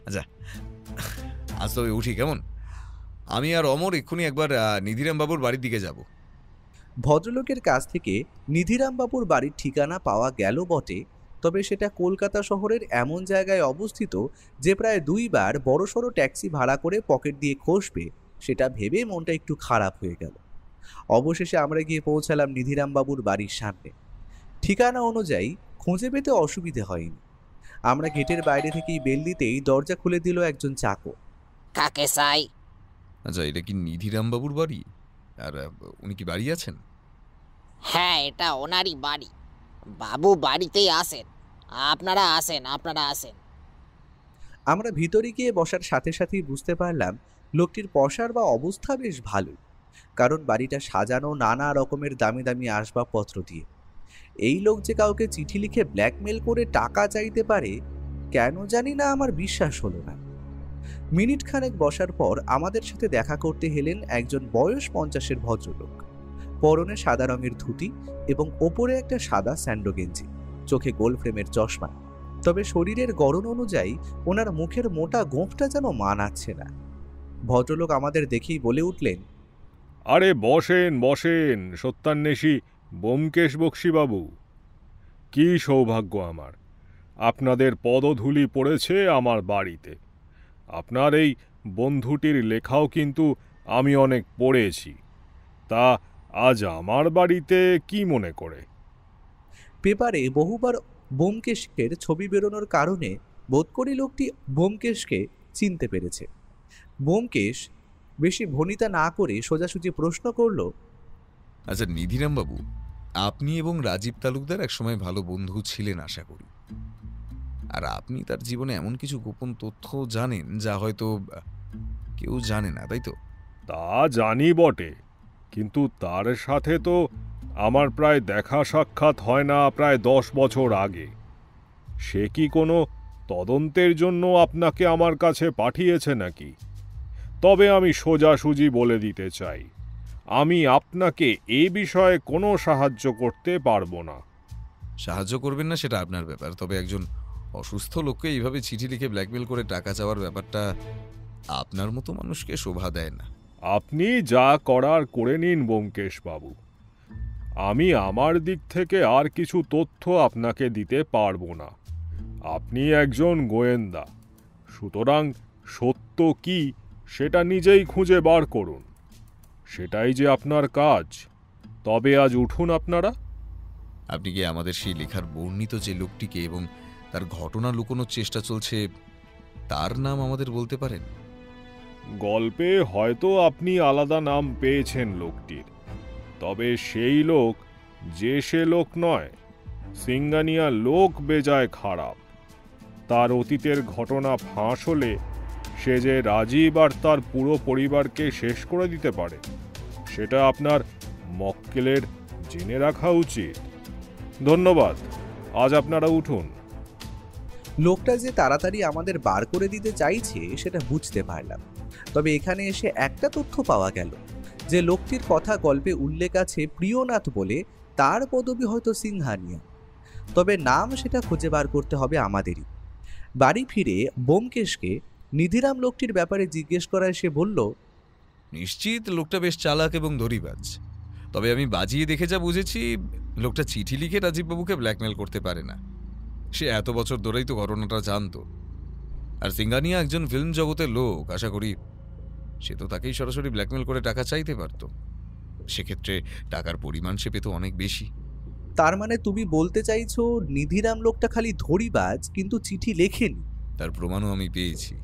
আচ্ছা, আজ তবে উঠি কেমন? আমি আর অমর এক্ষুনি একবার নিধিরাম বাবুর বাড়ির দিকে যাব। ভদ্রলোকের কাছ থেকে নিধিরাম বাবুর বাড়ির ঠিকানা পাওয়া গেল বটে, তবে সেটা কলকাতা শহরের এমন জায়গায় অবস্থিত যে প্রায় 2 বার বড়সড় ট্যাক্সি ভাড়া করে পকেট দিয়ে খসবে, সেটা ভেবে মনটা একটু খারাপ হয়ে গেল। অবশেষে আমরা গিয়ে পৌঁছালাম নিধিরাম বাবুর বাড়ির সামনে। ঠিকানা অনুযায়ী খুঁজে পেতে অসুবিধে হয়নি। আমরা গেটের বাইরে থেকেই বেল দিতেই দরজা খুলে দিল একজন চাকর। কাকে চাই? আচ্ছা, এটা কি নিধিরাম বাবুর বাড়ি? আর উনি কি বাড়ি আছেন? হ্যাঁ, এটা ওনারই বাড়ি। বাবু বাড়িতেই আসেন। আপনারা আসেন। আমরা ভিতরে গিয়ে বসার সাথে সাথেই বুঝতে পারলাম লোকটির পসার বা অবস্থা বেশ ভালোই, কারণ বাড়িটা সাজানো নানা রকমের দামি দামি আসবাবপত্র দিয়ে। এই লোক যে কাউকে চিঠি লিখে ব্ল্যাকমেল করে টাকা চাইতে পারে, কেন জানি না আমার বিশ্বাস হলো না। মিনিট খানেক বসার পর আমাদের সাথে দেখা করতে এলেন একজন বয়স 50-এর ভদ্রলোক। পরনে সাদা রঙের ধুতি এবং ওপরে একটা সাদা স্যান্ডো গেঞ্জি, চোখে গোল ফ্রেমের চশমা। তবে শরীরের গড়ন অনুযায়ী ওনার মুখের মোটা গোঁফটা যেন মানাচ্ছে না। ভদ্রলোক আমাদের দেখেই বলে উঠলেন, আরে বসেন সত্যান্বেষী ব্যোমকেশ বক্সীবাবু। কি সৌভাগ্য আমার, আপনাদের পদধূলি পড়েছে আমার বাড়িতে। আপনার এই বন্ধুটির লেখাও কিন্তু আমি অনেক পড়েছি। তা আজ আমার বাড়িতে কি মনে করে? পেপারে বহুবার ব্যোমকেশের ছবি বেরোনোর কারণে বোধ করি লোকটি ব্যোমকেশকে চিনতে পেরেছে। ব্যোমকেশ বেশি ভনিতা না করে সোজাসুজি প্রশ্ন করল, আচ্ছা নিধিরাম বাবু, আপনি এবং রাজীব তালুকদার একসময় ভালো বন্ধু ছিলেন আশা করি। আর আপনি তার জীবনে এমন কিছু গোপন তথ্য জানেন যা হয়তো কেউ জানে না, তাই তো? তা জানি বটে, কিন্তু তার সাথে তো আমার প্রায় দেখা সাক্ষাৎ হয় না প্রায় 10 বছর আগে। সে কি কোনো তদন্তের জন্য আপনাকে আমার কাছে পাঠিয়েছে নাকি? তবে আমি সোজাসুজি বলে দিতে চাই, আমি আপনাকে এ বিষয়ে কোনো সাহায্য করতে পারবো না। সাহায্য করবেন না সেটা আপনার ব্যাপার, তবে একজন অসুস্থ লোককে এইভাবে চিঠি লিখে ব্ল্যাকমেল করে টাকা চাওয়ার ব্যাপারটা আপনার মতো মানুষকে শোভা দেয় না। আপনি যা করার করে নিন ব্যোমকেশবাবু। আমি আমার দিক থেকে আর কিছু তথ্য আপনাকে দিতে পারবো না। আপনি একজন গোয়েন্দা, সুতরাং সত্য কি সেটা নিজেই খুঁজে বার করুন। সেটাই যে আপনার কাজ। তবে আজ উঠুন আপনারা। আপনি কি আমাদের সেই লেখার বর্ণিত যে লোকটিকে এবং তার ঘটনা লুকোনোর চেষ্টা চলছে তার নাম আমাদের বলতে পারেন? গল্পে হয়তো আপনি আলাদা নাম পেয়েছেন লোকটির, তবে সেই লোক যে সে লোক নয়। সিঙ্গানিয়া লোক বেজায় খারাপ। তার অতীতের ঘটনা ফাঁস হলে সে যে রাজীব আর তার পুরো পরিবারকে শেষ করে দিতে পারে, সেটা আপনার মক্কেলের জেনে রাখা উচিত। ধন্যবাদ, আজ আপনারা উঠুন। লোকটা যে তাড়াতাড়ি আমাদের বার করে দিতে চাইছে সেটা বুঝতে পারলাম। তবে এখানে এসে একটা তথ্য পাওয়া গেল যে লোকটির কথা গল্পে উল্লেখ আছে প্রিয়নাথ বলে, তার পদবি হয়তো সিংহানিয়া। তবে নাম সেটা খুঁজে বার করতে হবে আমাদেরই। বাড়ি ফিরে ব্যোমকেশকে নিধিরাম লোকটির ব্যাপারে জিজ্ঞেস করায় সে বলল, নিশ্চিত লোকটা বেশ চালাক এবং দড়িবাজ। তবে আমি বাজিয়ে দেখে যা বুঝেছি, লোকটা চিঠি লিখে রাজীববাবুকে ব্ল্যাকমেল করতে পারে না। সে এত বছর ধরেই তো ঘটনাটা জানতো। আর সিঙ্গানিয়া একজন ফিল্ম জগতের লোক, আশা করি সে তো তাকেই সরাসরি ব্ল্যাকমেল করে টাকা চাইতে পারত। সেক্ষেত্রে টাকার পরিমাণ সে পেত অনেক বেশি। তার মানে তুমি বলতে চাইছো নিধিরাম লোকটা খালি ধড়িবাজ কিন্তু চিঠি লেখেনি? তার প্রমাণও আমি পেয়েছি,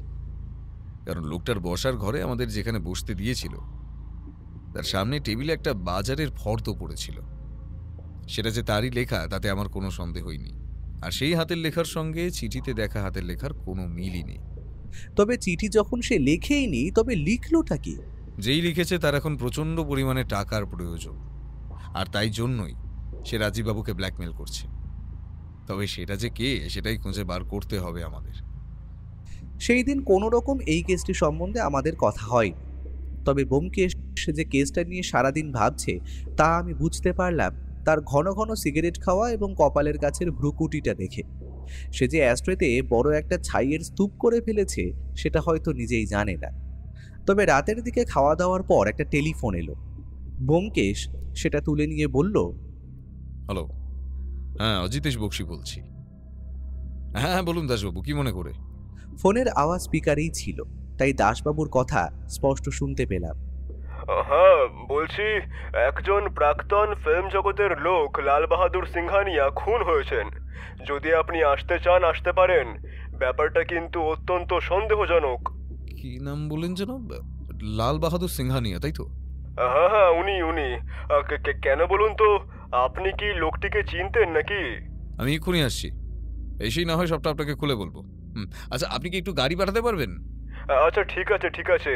কারণ লোকটার বসার ঘরে আমাদের যেখানে বসতে দিয়েছিল তার সামনে টেবিলে একটা বাজারের ফর্দ পড়েছিল। সেটা যে তারই লেখা তাতে আমার কোনো সন্দেহই নেই। আর সেই হাতের লেখার সঙ্গে চিঠিতে দেখা হাতের লেখার কোনো মিলই নেই। তবে চিঠি যখন সে লেখেইনি, তবে লিখলোটা কি? যেই লিখেছে তার এখন প্রচণ্ড পরিমাণে টাকার প্রয়োজন, আর তাই জন্যই সে রাজীববাবুকে ব্ল্যাকমেল করছে। তবে সেটা যে কে সেটাই খুঁজে বার করতে হবে আমাদের। সেই দিন কোনো রকম এই কেসটি সম্বন্ধে আমাদের কথা হয়। তবে ব্যোমকেশ যে কেসটা নিয়ে সারাদিন ভাবছে তা আমি বুঝতে পারলাম তার ঘন ঘন সিগারেট খাওয়া এবং কপালের কাছের ভ্রুকুটিটা দেখে। সে যে অ্যাস্ট্রেতে বড় একটা ছাইয়ের স্তূপ করে ফেলেছে সেটা হয়তো নিজেই জানে না। তবে রাতের দিকে খাওয়া দাওয়ার পর একটা টেলিফোন এলো। ব্যোমকেশ সেটা তুলে নিয়ে বলল, হ্যালো, হ্যাঁ অজিতেশ বক্সি বলছি। হ্যাঁ বলুন দাসবাবু, কি মনে করে? ফোনের আওয়াজ স্পিকারেই ছিল, তাই দাসবাবুর কথা স্পষ্ট শুনতে পেলাম। হ্যাঁ বলছি, একজন প্রাক্তন ফিল্ম জগতের লোক লাল বাহাদুর সিংহানিয়া খুন হয়েছেন। যদি আপনি আসতে চান আসতে পারেন। ব্যাপারটা কিন্তু অত্যন্ত সন্দেহজনক। কি নাম বলেন যেন? লাল বাহাদুর সিংহানিয়া, তাই তো? হ্যাঁ হ্যাঁ, উনি উনি। কেন বলুন তো, আপনি কি লোকটিকে চিনতেন নাকি? আমি এক্ষুনি আসছি, এসেই না হয় সবটা আপনাকে খুলে বলবো। আচ্ছা, আপনি কি একটু গাড়ি পাঠাতে পারবেন? আচ্ছা ঠিক আছে ঠিক আছে,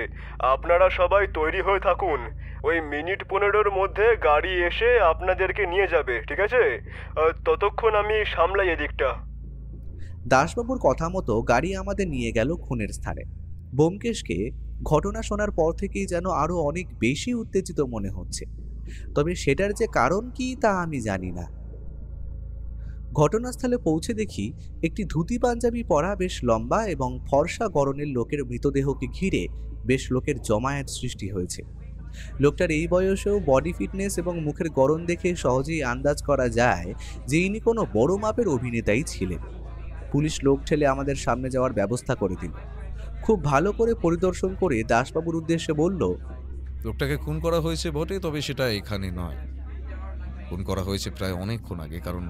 আপনারা সবাই তৈরি হয়ে থাকুন। ওই মিনিট 15-র মধ্যে গাড়ি এসে আপনাদেরকে নিয়ে যাবে, ঠিক আছে? ততক্ষণ আমি সামলাই এদিকটা। দাসবাবুর কথা মতো গাড়ি আমাদের নিয়ে গেল খুনের স্থানে। ব্যোমকেশকে ঘটনা শোনার পর থেকেই যেন আরো অনেক বেশি উত্তেজিত মনে হচ্ছে। তবে সেটার যে কারণ কি তা আমি জানি না। ঘটনাস্থলে পৌঁছে দেখি একটি ধুতি পাঞ্জাবি পরা বেশ লম্বা এবং ফর্সা গড়নের লোকের মৃতদেহকে ঘিরে বেশ লোকের জমায়েত সৃষ্টি হয়েছে। লোকটার এই বয়সেও বডি ফিটনেস এবং মুখের গড়ন দেখে সহজেই আন্দাজ করা যায় যে ইনি কোনো বড় মাপের অভিনেতাই ছিলেন। পুলিশ লোক ঠেলে আমাদের সামনে যাওয়ার ব্যবস্থা করে দিল। খুব ভালো করে পরিদর্শন করে দাসবাবুর উদ্দেশ্যে বলল, লোকটাকে খুন করা হয়েছে বটে, তবে সেটা এখানে নয়। খুন করা হয়েছে প্রায় অনেকক্ষণ আগে, কারণ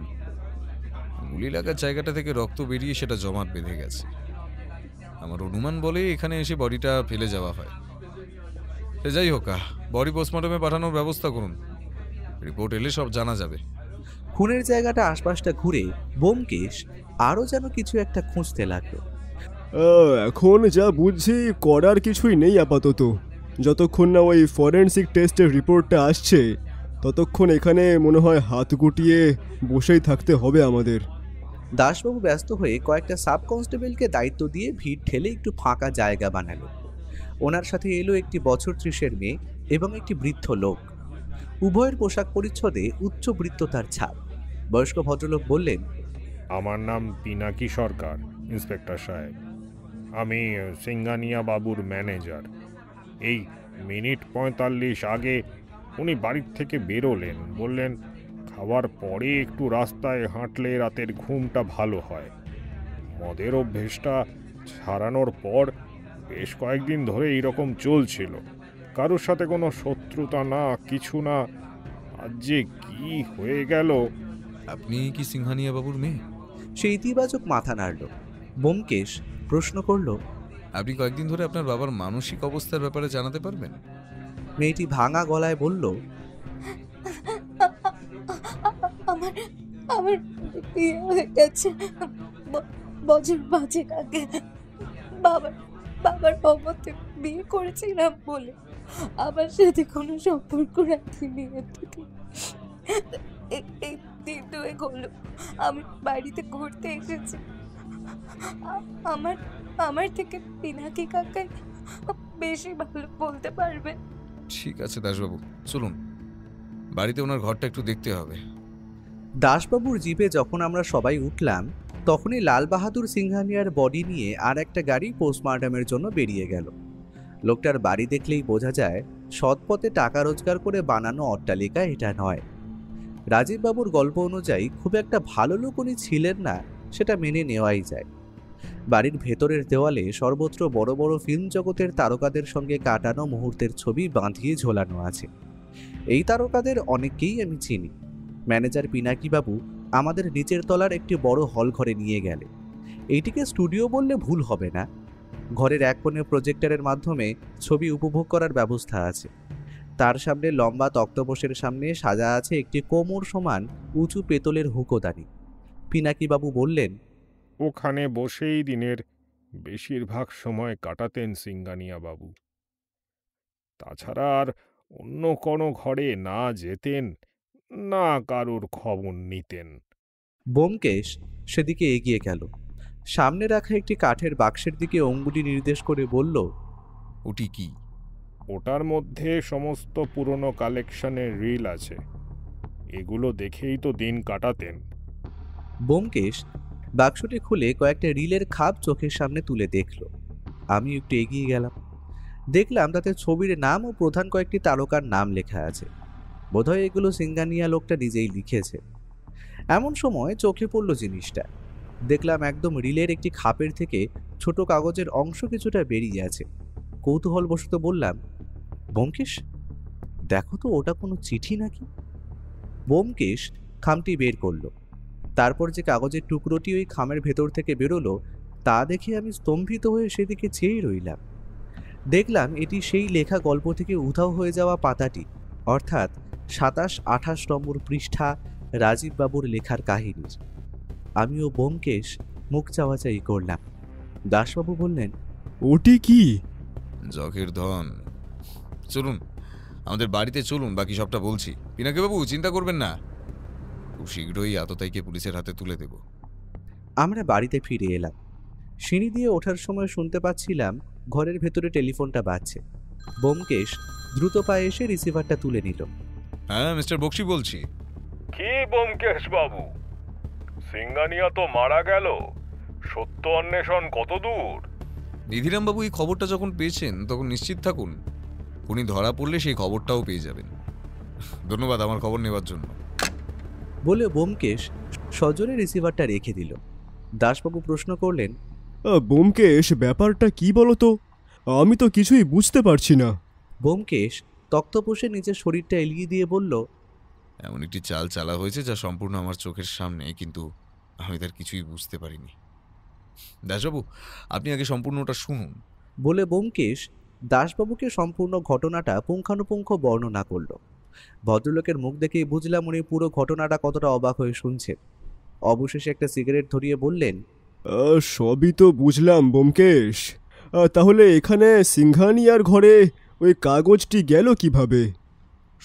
গুলি লাগার জায়গাটা থেকে রক্ত বেরিয়ে সেটা জমাট বেঁধে গেছে। আমার অনুমান বলে এখানে এসে বডিটা ফেলে যাওয়া হয়। সে যাই হোক, বডি পোস্টমর্টমে পাঠানোর ব্যবস্থা করুন। রিপোর্ট এলে সব জানা যাবে। খুনের জায়গাটা আশপাশটা ঘুরে ব্যোমকেশ আরও যেন কিছু একটা খুঁজতে লাগলো। এখন যা বুঝছি করার কিছুই নেই আপাতত। যতক্ষণ না ওই ফরেনসিক টেস্টের রিপোর্টটা আসছে ততক্ষণ এখানে মনে হয় হাত গুটিয়ে বসেই থাকতে হবে আমাদের। দাসবাবু ব্যস্ত হয়ে কয়েকটা সাব কনস্টেবলকে দায়িত্ব দিয়ে ভিড় ঠেলে একটু ফাঁকা জায়গা বানালো। ওনার সাথে এলো একটি বছর 30-এর মেয়ে এবং একটি বৃদ্ধ লোক। উভয়ের পোশাক পরিচ্ছদে উচ্চবৃত্ততার ছাপ। বয়স্ক ভদ্রলোক বললেন, আমার নাম পিনাকি সরকার, ইন্সপেক্টর সাহেব। আমি সিঙ্গানিয়া বাবুর ম্যানেজার। এই মিনিট 45 আগে উনি বাড়ির থেকে বেরোলেন, বললেন খাবার পরে একটু রাস্তায় হাঁটলে রাতের ঘুমটা ভালো হয়। মদের অভ্যেসটা ছাড়ানোর পর বেশ কয়েকদিন ধরে এইরকম চলছিল। কারোর সাথে কোনো শত্রুতা না, কিছু না। আজ যে কি হয়ে গেল। আপনি কি সিংহানিয়া বাবুর মেয়ে? সে ইতিবাচক মাথা নাড়ল। ব্যোমকেশ প্রশ্ন করল, আপনি কয়েকদিন ধরে আপনার বাবার মানসিক অবস্থার ব্যাপারে জানাতে পারবেন? মেয়েটি ভাঙা গলায় বলল, আমার আমার বিয়ে হয়ে গেছে বছর 5 আগে। বাবার অমতে বিয়ে করেছিলাম বলে আমার সাথে কোনো সম্পর্ক রাখিনি। এই 3-2 হলো আমি বাড়িতে ঘুরতে এসেছি। আমার থেকে পিনাকি কাকাই বেশি ভালো বলতে পারবে। ঠিক আছে দাসবাবু, চলুন, বাড়িতে ওনার ঘরটা একটু দেখতে হবে। দাসবাবুর জিপে যখন আমরা সবাই উঠলাম, তখনই লাল বাহাদুর সিংহানিয়ার বডি নিয়ে আর একটা গাড়ি পোস্টমর্টমের জন্য বেরিয়ে গেল। লোকটার বাড়ি দেখলেই বোঝা যায় সৎপথে টাকা রোজগার করে বানানো অট্টালিকা এটা নয়। রাজীববাবুর গল্প অনুযায়ী খুব একটা ভালো লোক উনি ছিলেন না, সেটা মেনে নেওয়াই যায়। বাড়ির ভেতরের দেওয়ালে সর্বত্র বড় বড় ফিল্ম জগতের তারকাদের সঙ্গে কাটানো মুহূর্তের ছবি বাঁধিয়ে ঝোলানো আছে। এই তারকাদের অনেককেই আমি চিনি। ম্যানেজার পিনাকি বাবু আমাদের নিচের তলার একটি বড় হল ঘরে নিয়ে গেলে। এইটিকে স্টুডিও বললে ভুল হবে না। ঘরের এক কোণে প্রজেক্টরের মাধ্যমে ছবি উপভোগ করার ব্যবস্থা আছে। তার সামনে লম্বা তক্তপোষের সামনে সাজা আছে একটি কোমর সমান উঁচু পেতলের হুকোদানি। পিনাকি বাবু বললেন, ওখানে বসেই দিনের বেশিরভাগ সময় কাটাতেন সিংহানিয়া বাবু। তাছাড়া আর অন্য কোনো ঘরে না যেতেন, না কারুর খবর নিতেন। ব্যোমকেশ সেদিকে এগিয়ে গেল। সামনে রাখা একটি কাঠের বাক্সের দিকে অঙ্গুলি নির্দেশ করে বলল, ওটি কি? ওটার মধ্যে সমস্ত পুরনো কালেকশনের রিল আছে। এগুলো দেখেই তো দিন কাটাতেন। ব্যোমকেশ বাক্সটি খুলে কয়েকটা রিলের খাপ চোখের সামনে তুলে দেখল। আমি একটু এগিয়ে গেলাম। দেখলাম তাতে ছবির নাম ও প্রধান কয়েকটি তারকার নাম লেখা আছে। বোধহয় এগুলো সিংহানিয়া লোকটা নিজেই লিখেছে। এমন সময় চোখে পড়ল জিনিসটা। দেখলাম একদম রিলের একটি খাপের থেকে ছোট কাগজের অংশ কিছুটা বেরিয়ে আছে। কৌতূহলবশত বললাম, ব্যোমকেশ, দেখো তো ওটা কোনো চিঠি নাকি? ব্যোমকেশ খামটি বের করলো। তারপর যে কাগজের টুকরোটি ওই খামের ভেতর থেকে বেরোলো তা দেখে আমি স্তম্ভিত হয়ে সেদিকে চেয়ে রইলাম। দেখলাম এটি সেই লেখা গল্প থেকে উধাও হয়ে যাওয়া পাতাটি, অর্থাৎ 27-28 নম্বর পৃষ্ঠা রাজীববাবুর লেখার কাহিনীর। আমি ও ব্যোমকেশ মুখ চাওয়াচাই করলাম। দাসবাবু বললেন, ওটি কি? জখের ধন। চলুন, আমাদের বাড়িতে চলুন, বাকি সবটা বলছি। পিনাকি বাবু, চিন্তা করবেন না, খুব শীঘ্রই আততায়ীকে পুলিশের হাতে তুলে দেব। আমরা বাড়িতে ফিরে এলাম। সিঁড়ি দিয়ে ওঠার সময় শুনতে পাচ্ছিলাম ঘরের ভেতরে টেলিফোনটা বাজছে। ব্যোমকেশ দ্রুত পায়ে এসে রিসিভারটা তুলে নিল। হ্যাঁ, মিস্টার বক্সি বলছি। কি ব্যোমকেশ বাবু, সিংহানিয়া তো মারা গেল, সত্য অন্বেষণ কত দূর? নিধিরাম বাবু এই খবরটা যখন পেয়েছেন তখন নিশ্চিত থাকুন উনি ধরা পড়লে সেই খবরটাও পেয়ে যাবেন। ধন্যবাদ আমার খবর নেওয়ার জন্য। বলে ব্যোমকেশ সজোরে রিসিভারটা রেখে দিল। দাসবাবু প্রশ্ন করলেন, ব্যোমকেশ, ব্যাপারটা কি বলো তো? আমি তো কিছুই বুঝতে পারছি না। ব্যোমকেশ তক্তপোষে নিজের শরীরটা এলিয়ে দিয়ে বলল, এমন একটি চাল চালা হয়েছে যা সম্পূর্ণ আমার চোখের সামনে, কিন্তু আমি তার কিছুই বুঝতে পারিনি। দাসবাবু, আপনি আগে সম্পূর্ণটা শুনুন। বলে ব্যোমকেশ দাসবাবুকে সম্পূর্ণ ঘটনাটা পুঙ্খানুপুঙ্খ বর্ণনা করল। ভদ্রলোকের মুখ দেখেই বুঝলাম উনি পুরো ঘটনাটা কতটা অবাক হয়ে শুনছেন। অবশেষে একটা সিগারেট ধরিয়ে বললেন, সবই তো বুঝলাম ব্যোমকেশ, তাহলে এখানে সিংহানিয়ার ঘরে ওই কাগজটি গেল কিভাবে?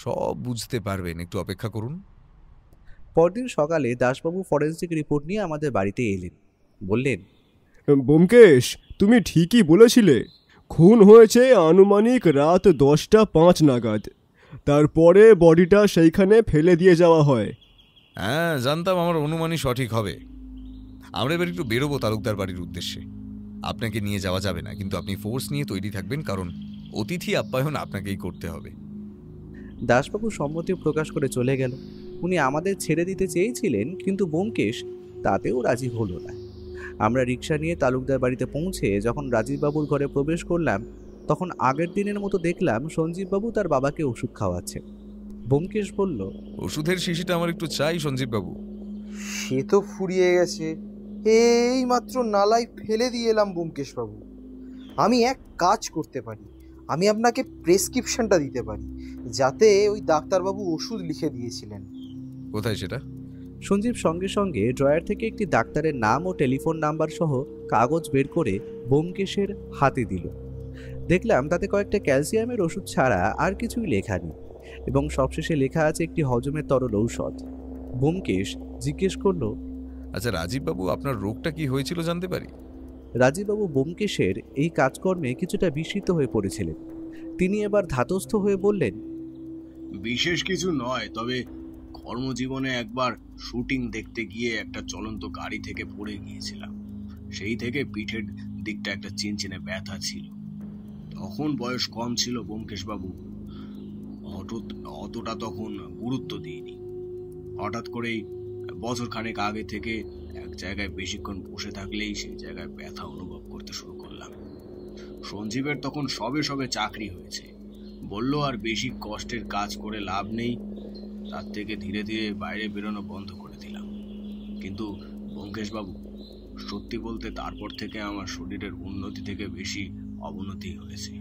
সব বুঝতে পারবেন, একটু অপেক্ষা করুন। পরদিন সকালে দাসবাবু ফরেন্সিক রিপোর্ট নিয়ে আমাদের বাড়িতে এলেন। বললেন, ব্যোমকেশ, তুমি ঠিকই বলেছিলে। খুন হয়েছে আনুমানিক রাত 10টা 5 নাগাদ। তারপরে বডিটা সেইখানে ফেলে দিয়ে যাওয়া হয়। হ্যাঁ, জানতাম আমার অনুমানই সঠিক হবে। আমরা এবার একটু বেরোবো তালুকদার বাড়ির উদ্দেশ্যে। আপনাকে নিয়ে যাওয়া যাবে না, কিন্তু আপনি ফোর্স নিয়ে তৈরি থাকবেন, কারণ অতিথি আপ্যায়ন আপনাকেই করতে হবে। দাসবাবু সম্মতি প্রকাশ করে চলে গেল। উনি আমাদের ছেড়ে দিতে চেয়েছিলেন, কিন্তু ব্যোমকেশ তাতেও রাজি হলো না। আমরা রিক্সা নিয়ে তালুকদার বাড়িতে পৌঁছে যখন রাজীববাবুর ঘরে প্রবেশ করলাম, তখন আগের দিনের মতো দেখলাম সঞ্জীববাবু তার বাবাকে ওষুধ খাওয়াচ্ছে। ব্যোমকেশ বলল, ওষুধের শিশিটা আমার একটু চাই সঞ্জীববাবু। সে তো ফুরিয়ে গেছে, এই মাত্র নালায় ফেলে দিয়ে এলাম ব্যোমকেশবাবু। আমি এক কাজ করতে পারি, আমি আপনাকে প্রেসক্রিপশনটা দিতে পারি, যাতে ওই ডাক্তারবাবু ওষুধ লিখে দিয়েছিলেন। কোথায় সেটা? সঞ্জীব সঙ্গে সঙ্গে ড্রয়ার থেকে একটি ডাক্তারের নাম ও টেলিফোন নাম্বার সহ কাগজ বের করে ব্যোমকেশের হাতে দিল। দেখলাম তাতে কয়েকটা ক্যালসিয়ামের ওষুধ ছাড়া আর কিছুই লেখা নেই, এবং সবশেষে লেখা আছে একটি হজমের তরল ঔষধ। ব্যোমকেশ জিজ্ঞেস করল, আচ্ছা রাজীববাবু, আপনার রোগটা কি হয়েছিল জানতে পারি? রাজীববাবু ব্যোমকেশের এই কাজকর্মে কিছুটা বিস্মিত হয়ে পড়েছিলেন। তিনি এবার ধাতস্থ হয়ে বললেন, বিশেষ কিছু নয়, তবে কর্মজীবনে একবার শুটিং দেখতে গিয়ে একটা চলন্ত গাড়ি থেকে পড়ে গিয়েছিলাম। সেই থেকে পিঠের দিকটা একটা চিনচিনে ব্যথা ছিল। তখন বয়স কম ছিল ব্যোমকেশবাবু, অতটা তখন গুরুত্ব দিইনি। হঠাৎ করেই বছর খানেক আগে থেকে এক জায়গায় বেশিক্ষণ বসে থাকলেই সেই জায়গায় ব্যথা অনুভব করতে শুরু করলাম। সঞ্জীবের তখন সবে সবে চাকরি হয়েছে, বলল আর বেশি কষ্টের কাজ করে লাভ নেই, তার থেকে ধীরে ধীরে বাইরে বেরোনো বন্ধ করে দিলাম। কিন্তু ব্যোমকেশবাবু, সত্যি বলতে তারপর থেকে আমার শরীরের উন্নতি থেকে বেশি অবনতি হয়েছে।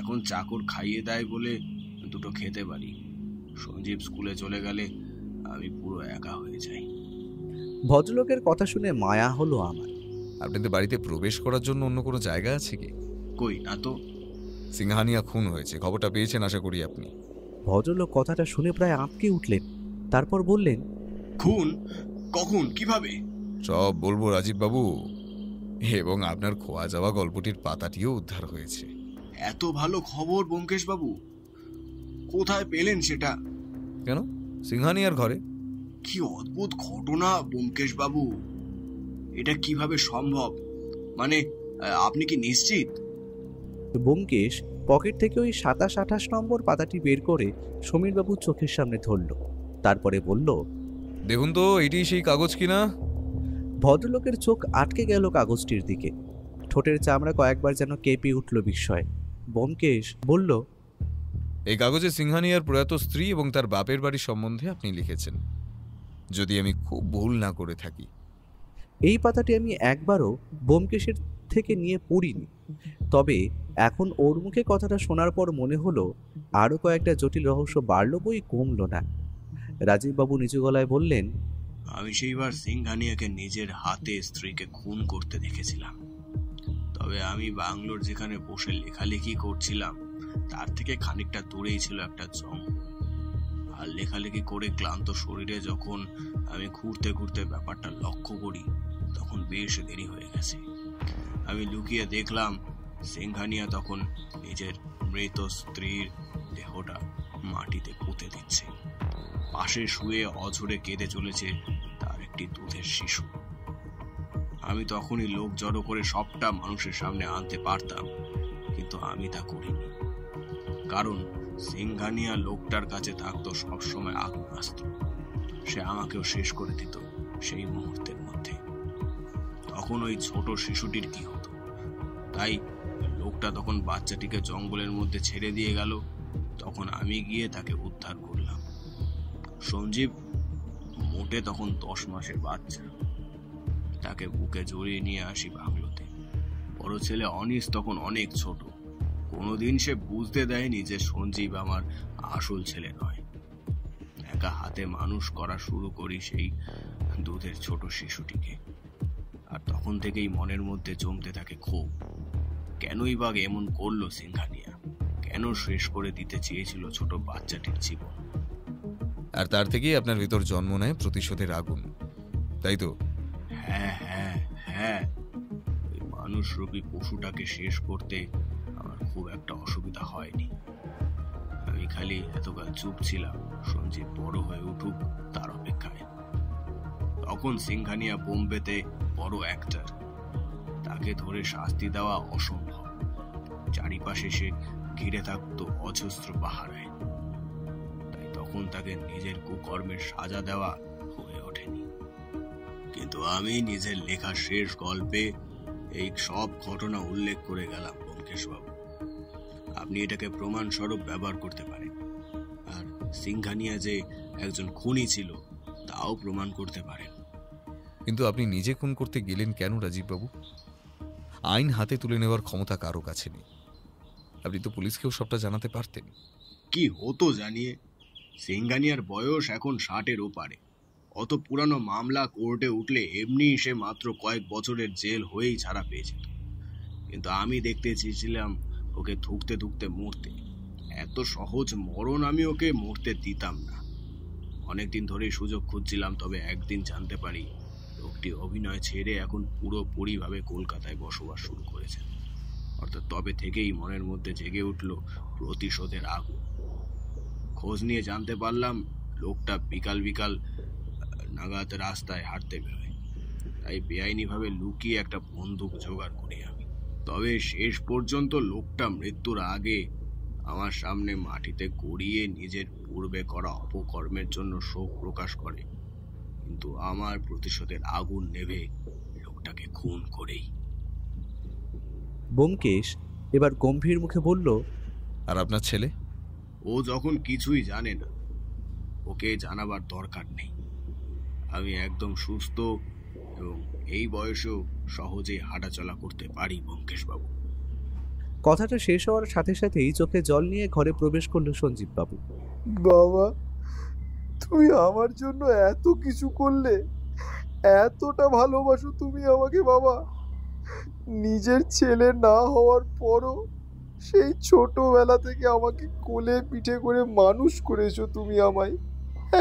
এখন চাকর খাইয়ে দেয় বলে দুটো খেতে পারি। সঞ্জীব স্কুলে চলে গেলে আমি পুরো একা হয়ে যাই। ভদ্রলোকের কথা শুনে মায়া হলো আমার। আপনাদের বাড়িতে প্রবেশ করার জন্য অন্য কোনো জায়গা আছে কি? কই না তো। সিংহানিয়া খুন হয়েছে, খবরটা পেয়েছেন আশা করি আপনি। ভদ্রলোক কথাটা শুনে প্রায় আঁতকে উঠলেন, তারপর বললেন, খুন? কখন, কিভাবে? সব বলবো রাজীববাবু, এবং আপনার খোয়া যাওয়া গল্পটির পাতাটিও উদ্ধার হয়েছে। এত ভালো খবর ব্যোমকেশবাবু, কোথায় পেলেন সেটা? কেন, সিংহানিয়ার ঘরে। কি অদ্ভুত ঘটনা ব্যোমকেশবাবু, এটা কিভাবে সম্ভব? মানে আপনি কি নিশ্চিত? ব্যোমকেশ পকেট থেকে ওই 27-28 নম্বর পাতাটি বের করে সমীরবাবুর চোখের সামনে ধরল, তারপরে বলল, দেখুন তো, এটি সেই কাগজ কিনা। ভদ্রলোকের চোখ আটকে গেল কাগজটির দিকে। ঠোঁটের চামড়া কয়েকবার যেন কেঁপে উঠল বিস্ময়ে। ব্যোমকেশ বলল, এই কাগজে সিংহানিয়ার প্রয়াত স্ত্রী এবং তার বাপের বাড়ি সম্বন্ধে আপনি লিখেছেন, যদি আমি খুব ভুল না করে থাকি। এই পাতাটি আমি একবারও ব্যোমকেশের থেকে নিয়ে পড়িনি, তবে এখন ওর মুখে কথাটা শোনার পর মনে হলো আরও কয়েকটা জটিল রহস্য বাড়ল, বই কমল না। রাজীববাবু নিচু গলায় বললেন, আমি সেইবার সিংহানিয়াকে নিজের হাতে স্ত্রীকে খুন করতে দেখেছিলাম। তবে আমি বাংলোর যেখানে বসে লেখালেখি করছিলাম তার থেকে খানিকটা দূরেই ছিল একটা জঙ্গল। আর লেখালেখি করে ক্লান্ত শরীরে যখন আমি ঘুরতে ঘুরতে ব্যাপারটা লক্ষ্য করি, তখন বেশ দেরি হয়ে গেছে। আমি লুকিয়ে দেখলাম সিংহানিয়া তখন নিজের মৃত স্ত্রীর দেহটা মাটিতে পুঁতে দিচ্ছে। পাশে শুয়ে অঝরে কেঁদে চলেছে তার একটি দুধের শিশু। আমি তখনই লোক জড়ো করে সবটা মানুষের সামনে আনতে পারতাম, কিন্তু আমি তা করিনি, কারণ সিংহানিয়া লোকটার কাছে থাকতো সবসময় আগ্নেয়াস্ত্র। সে আমাকেও শেষ করে দিত সেই মুহূর্তের মধ্যে। তখন ওই ছোট শিশুটির কি হতো? তাই লোকটা তখন বাচ্চাটিকে জঙ্গলের মধ্যে ছেড়ে দিয়ে গেল, তখন আমি গিয়ে তাকে উদ্ধার করলাম। সঞ্জীব মোটে তখন 10 মাসের বাচ্চা। তাকে বুকে জড়িয়ে নিয়ে আসি বাংলোতে। বড় ছেলে অনিস তখন অনেক ছোট, কোনোদিন সে বুঝতে দেয়নি যে সঞ্জীব আমার আসল ছেলে নয়। একা হাতে মানুষ করা শুরু করি সেই দুধের ছোট শিশুটিকে। আর তখন থেকেই মনের মধ্যে জমতে থাকে ক্ষোভ। কেনই বা এমন করলো সিংহানিয়া? কেন শেষ করে দিতে চেয়েছিল ছোট বাচ্চাটির জীবন? আর তার থেকেই আপনার ভিতর জন্ম নেয় প্রতিশোধের আগুন, তাই তো? হ্যাঁ হ্যাঁ হ্যাঁ, ওই মানুষরূপী পশুটাকে শেষ করতে আমার খুব একটা অসুবিধা হয়নি। আমি খালি এতকাল চুপ ছিলাম সঞ্জীব বড় হয়ে উঠুক তার অপেক্ষায়। তখন সিংহানিয়া বোম্বেতে বড় অ্যাক্টর, তাকে ধরে শাস্তি দেওয়া অসম্ভব। চারিপাশে সে ঘিরে থাকতো অজস্র পাহারায়। তাই তখন তাকে নিজের কুকর্মের সাজা দেওয়া হয়ে ওঠেনি। কিন্তু আমি নিজের লেখা শেষ গল্পে এই সব ঘটনা উল্লেখ করে গেলাম ব্যোমকেশবাবু। আপনি এটাকে প্রমাণ স্বরূপ ব্যবহার করতে পারেন। আর সিংঘানিয়া যে একজন খুনি ছিল তাও প্রমাণ করতে পারেন। কিন্তু আপনি নিজে খুন করতে গেলেন কেন রাজীববাবু? আইন হাতে তুলে নেওয়ার ক্ষমতা কারো কাছে নেই। আপনি তো পুলিশকেও সবটা জানাতে পারতেন। কি হতো জানিয়ে? সিংঘানিয়ার বয়স এখন 60-এর ওপারে। অত পুরানো মামলা কোর্টে উঠলে এমনি সে মাত্র কয়েক বছরের জেল হয়েই ছাড়া পেয়ে যেত। কিন্তু আমি দেখতে চেয়েছিলাম ওকে ধুকতে ধুকতে মরতে। এত সহজ মরণ আমি ওকে মরতে দিতাম না। অনেকদিন ধরেই সুযোগ খুঁজছিলাম, তবে একদিন জানতে পারি লোকটি অভিনয় ছেড়ে এখন পুরোপুরিভাবে কলকাতায় বসবাস শুরু করেছে। অর্থাৎ তবে থেকেই মনের মধ্যে জেগে উঠল প্রতিশোধের আগুন। খোঁজ নিয়ে জানতে পারলাম লোকটা বিকাল বিকাল নাগাদ রাস্তায় হাঁটতে বেরোয়। তাই বেআইনিভাবে লুকিয়ে একটা বন্দুক জোগাড় করি আমি। তবে শেষ পর্যন্ত লোকটা মৃত্যুর আগে আমার সামনে মাটিতে গড়িয়ে নিজের পূর্বে করা অপকর্মের জন্য শোক প্রকাশ করে। কিন্তু আমার প্রতিশোধের আগুন নেভে লোকটাকে খুন করেই। ব্যোমকেশ এবার গম্ভীর মুখে বলল, আর আপনার ছেলে? ও যখন কিছুই জানে না, ওকে জানাবার দরকার নেই। আমি একদম সুস্থ এবং এই বয়সেও সহজেই হাঁটাচলা করতে পারি ব্যোমকেশবাবু। কথাটা শেষ হওয়ার সাথে সাথেই চোখে জল নিয়ে ঘরে প্রবেশ করল সঞ্জীববাবু। বাবা, তুমি আমার জন্য এত কিছু করলে, এতটা ভালোবাসো তুমি আমাকে বাবা। নিজের ছেলে না হওয়ার পরও সেই ছোটবেলা থেকে আমাকে কোলে পিঠে করে মানুষ করেছো তুমি আমায়।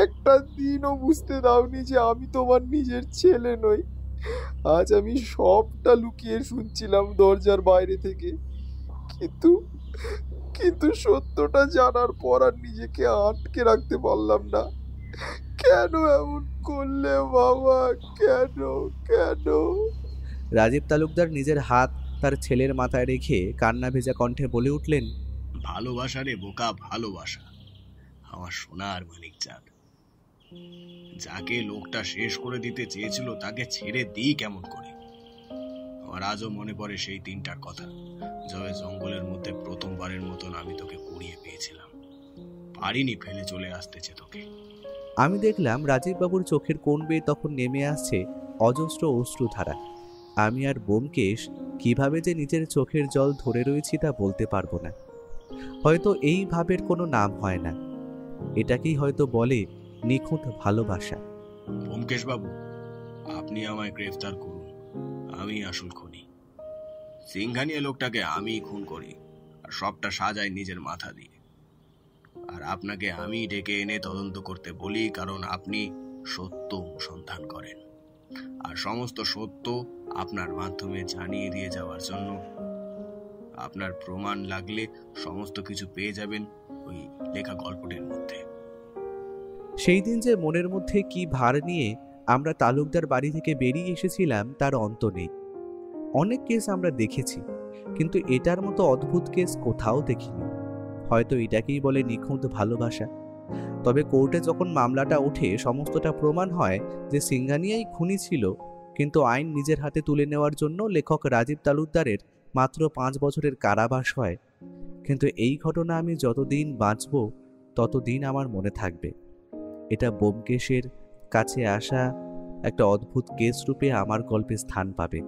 একটা দিনও বুঝতে দাওনি যে আমি তোমার নিজের ছেলে নই। আজ আমি সবটা লুকিয়ে শুনছিলাম দরজার বাইরে থেকে, কিন্তু কিন্তু সত্যটা জানার পর আর নিজেকে আটকে রাখতে পারলাম না। কেন এমন করলে বাবা, কেন কেন? রাজীব তালুকদার নিজের হাত তার ছেলের মাথায় রেখে কান্না ভেজা কণ্ঠে বলে উঠলেন, ভালোবাসা রে বোকা, ভালোবাসা। আমার সোনার মানিক চাঁদ, যাকে লোকটা শেষ করে দিতে চেয়েছিল তাকে ছেড়ে দিই কেমন করে? আমার আজও মনে পড়ে সেই দিনটার কথা, যবে জঙ্গলের মধ্যে প্রথমবারের মতন আমি তোকে কুড়িয়ে পেয়েছিলাম। পারিনি ফেলে চলে আসতেছে তোকে। আমি দেখলাম রাজীববাবুর চোখের কোণ বেয়ে তখন নেমে আসছে অজস্র অশ্রুধারা। আমি আর ব্যোমকেশ কিভাবে যে নিজের চোখের জল ধরে রয়েছি তা বলতে পারবো না। হয়তো এই ভাবের কোনো নাম হয় না, এটাকেই হয়তো বলে নিখুঁত ভালোবাসা। ব্যোমকেশবাবু, আপনি আমায় গ্রেফতার করুন, আমি আসল খুনি। সিংঘানিয়া লোকটাকে আমি খুন করি আর সবটা সাজাই নিজের মাথা দিয়ে। আর আপনাকে আমি ডেকে এনে তদন্ত করতে বলি, কারণ আপনি সত্য অনুসন্ধান করেন। আর সমস্ত সত্য আপনার মাধ্যমে জানিয়ে দিয়ে যাওয়ার জন্য আপনার প্রমাণ লাগলে সমস্ত কিছু পেয়ে যাবেন ওই লেখা গল্পটির মধ্যে। সেই দিন যে মনের মধ্যে কি ভার নিয়ে আমরা তালুকদার বাড়ি থেকে বেরিয়ে এসেছিলাম তার অন্ত নেই। অনেক কেস আমরা দেখেছি, কিন্তু এটার মতো অদ্ভুত কেস কোথাও দেখিনি। হয়তো এটাকেই বলে নিখুঁত ভালোবাসা। তবে কোর্টে যখন মামলাটা ওঠে, সমস্তটা প্রমাণ হয় যে সিংঘানিয়াই খুনি ছিল, কিন্তু আইন নিজের হাতে তুলে নেওয়ার জন্য লেখক রাজীব তালুকদারের মাত্র 5 বছরের কারাবাস হয়। কিন্তু এই ঘটনা আমি যতদিন বাঁচব ততদিন আমার মনে থাকবে। এটা ব্যোমকেশের কাছে আসা একটা অদ্ভুত কেস রূপে আমার গল্পে স্থান পাবে।